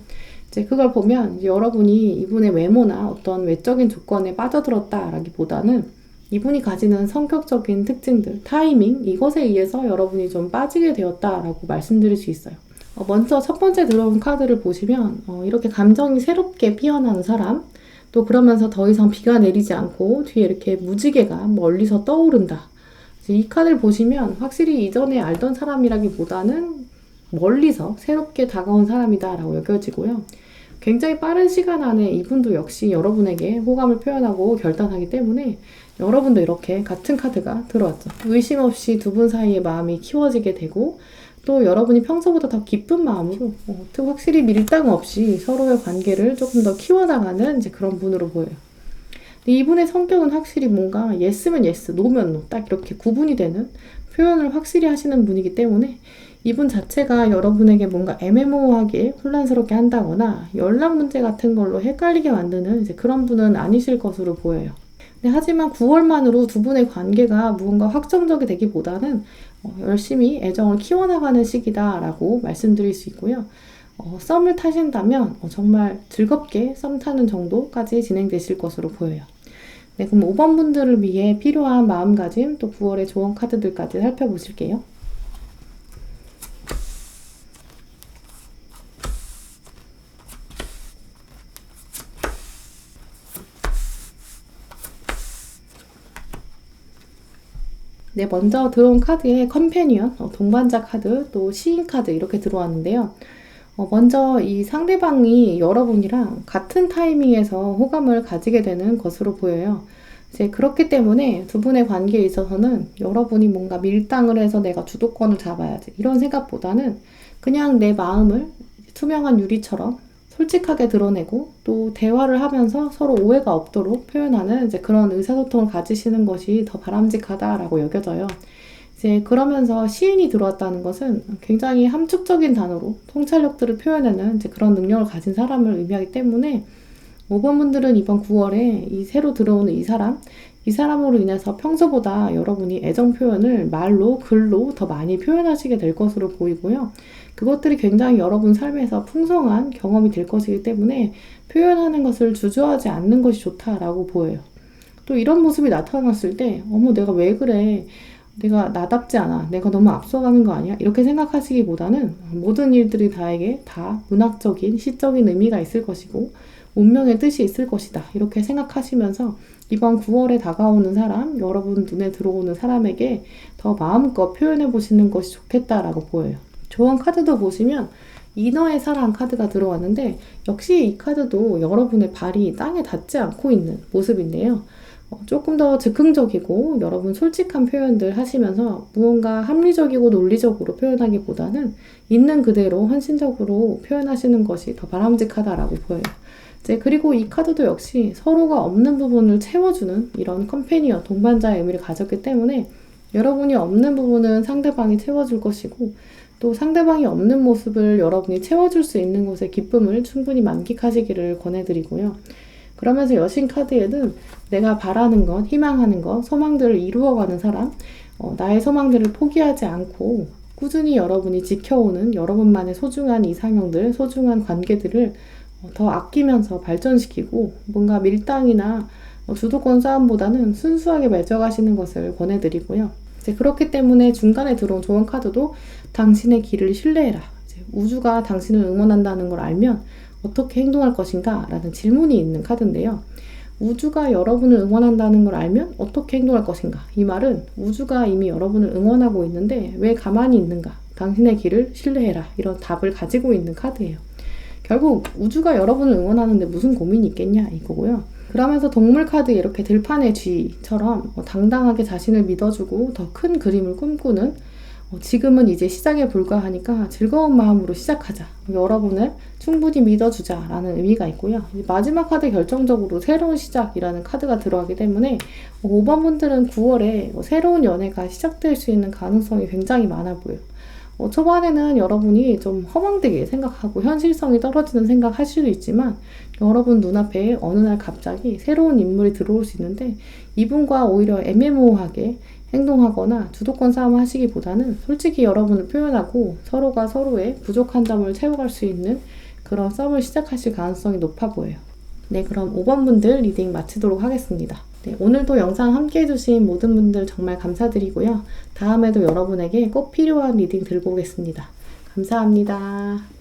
그걸 보면 여러분이 이분의 외모나 어떤 외적인 조건에 빠져들었다라기보다는 이분이 가지는 성격적인 특징들, 타이밍 이것에 의해서 여러분이 좀 빠지게 되었다라고 말씀드릴 수 있어요. 먼저 첫 번째 들어온 카드를 보시면 이렇게 감정이 새롭게 피어나는 사람, 또 그러면서 더 이상 비가 내리지 않고 뒤에 이렇게 무지개가 멀리서 떠오른다. 이 카드를 보시면 확실히 이전에 알던 사람이라기보다는 멀리서 새롭게 다가온 사람이다 라고 여겨지고요. 굉장히 빠른 시간 안에 이분도 역시 여러분에게 호감을 표현하고 결단하기 때문에 여러분도 이렇게 같은 카드가 들어왔죠. 의심 없이 두 분 사이의 마음이 키워지게 되고 또 여러분이 평소보다 더 기쁜 마음으로 확실히 밀당 없이 서로의 관계를 조금 더 키워나가는 이제 그런 분으로 보여요. 이분의 성격은 확실히 뭔가 yes면 yes, no면 no 딱 이렇게 구분이 되는 표현을 확실히 하시는 분이기 때문에 이분 자체가 여러분에게 뭔가 애매모호하게 혼란스럽게 한다거나 연락 문제 같은 걸로 헷갈리게 만드는 이제 그런 분은 아니실 것으로 보여요. 하지만 9월만으로 두 분의 관계가 무언가 확정적이 되기보다는 열심히 애정을 키워나가는 시기다라고 말씀드릴 수 있고요. 썸을 타신다면 정말 즐겁게 썸 타는 정도까지 진행되실 것으로 보여요. 네, 그럼 5번 분들을 위해 필요한 마음가짐 또 9월의 조언 카드들까지 살펴보실게요. 네, 먼저 들어온 카드에 컴패니언, 동반자 카드, 또 시인 카드 이렇게 들어왔는데요. 먼저 이 상대방이 여러분이랑 같은 타이밍에서 호감을 가지게 되는 것으로 보여요. 그렇기 때문에 두 분의 관계에 있어서는 여러분이 뭔가 밀당을 해서 내가 주도권을 잡아야지 이런 생각보다는 그냥 내 마음을 투명한 유리처럼 솔직하게 드러내고 또 대화를 하면서 서로 오해가 없도록 표현하는 이제 그런 의사소통을 가지시는 것이 더 바람직하다라고 여겨져요. 그러면서 시인이 들어왔다는 것은 굉장히 함축적인 단어로 통찰력들을 표현하는 이제 그런 능력을 가진 사람을 의미하기 때문에 5번 분들은 이번 9월에 이 새로 들어오는 이 사람으로 인해서 평소보다 여러분이 애정 표현을 말로, 글로 더 많이 표현하시게 될 것으로 보이고요. 그것들이 굉장히 여러분 삶에서 풍성한 경험이 될 것이기 때문에 표현하는 것을 주저하지 않는 것이 좋다라고 보여요. 또 이런 모습이 나타났을 때 어머 내가 왜 그래? 내가 나답지 않아, 내가 너무 앞서가는 거 아니야? 이렇게 생각하시기보다는 모든 일들이 나에게 다 문학적인, 시적인 의미가 있을 것이고 운명의 뜻이 있을 것이다. 이렇게 생각하시면서 이번 9월에 다가오는 사람, 여러분 눈에 들어오는 사람에게 더 마음껏 표현해 보시는 것이 좋겠다라고 보여요. 조언 카드도 보시면 이너의 사랑 카드가 들어왔는데 역시 이 카드도 여러분의 발이 땅에 닿지 않고 있는 모습인데요. 조금 더 즉흥적이고 여러분 솔직한 표현들 하시면서 무언가 합리적이고 논리적으로 표현하기보다는 있는 그대로 헌신적으로 표현하시는 것이 더 바람직하다라고 보여요. 이제 그리고 이 카드도 역시 서로가 없는 부분을 채워주는 이런 컴패니언, 동반자의 의미를 가졌기 때문에 여러분이 없는 부분은 상대방이 채워줄 것이고 또 상대방이 없는 모습을 여러분이 채워줄 수 있는 곳의 기쁨을 충분히 만끽하시기를 권해드리고요. 그러면서 여신 카드에는 내가 바라는 것, 희망하는 것, 소망들을 이루어가는 사람, 나의 소망들을 포기하지 않고 꾸준히 여러분이 지켜오는 여러분만의 소중한 이상형들, 소중한 관계들을 더 아끼면서 발전시키고 뭔가 밀당이나 주도권 싸움보다는 순수하게 맺어가시는 것을 권해드리고요. 이제 그렇기 때문에 중간에 들어온 조언 카드도 당신의 길을 신뢰해라. 이제 우주가 당신을 응원한다는 걸 알면 어떻게 행동할 것인가? 라는 질문이 있는 카드인데요. 우주가 여러분을 응원한다는 걸 알면 어떻게 행동할 것인가? 이 말은 우주가 이미 여러분을 응원하고 있는데 왜 가만히 있는가? 당신의 길을 신뢰해라. 이런 답을 가지고 있는 카드예요. 결국 우주가 여러분을 응원하는데 무슨 고민이 있겠냐 이거고요. 그러면서 동물 카드 이렇게 들판의 쥐처럼 당당하게 자신을 믿어주고 더 큰 그림을 꿈꾸는 지금은 이제 시작에 불과하니까 즐거운 마음으로 시작하자. 여러분을 충분히 믿어주자라는 의미가 있고요. 마지막 카드 결정적으로 새로운 시작이라는 카드가 들어가기 때문에 5번 분들은 9월에 새로운 연애가 시작될 수 있는 가능성이 굉장히 많아 보여요. 초반에는 여러분이 좀 허망되게 생각하고 현실성이 떨어지는 생각 하실 수도 있지만 여러분 눈앞에 어느 날 갑자기 새로운 인물이 들어올 수 있는데 이분과 오히려 애매모호하게 행동하거나 주도권 싸움을 하시기보다는 솔직히 여러분을 표현하고 서로가 서로의 부족한 점을 채워갈 수 있는 그런 썸을 시작하실 가능성이 높아 보여요. 네, 그럼 5번 분들 리딩 마치도록 하겠습니다. 네, 오늘도 영상 함께 해주신 모든 분들 정말 감사드리고요. 다음에도 여러분에게 꼭 필요한 리딩 들고 오겠습니다. 감사합니다.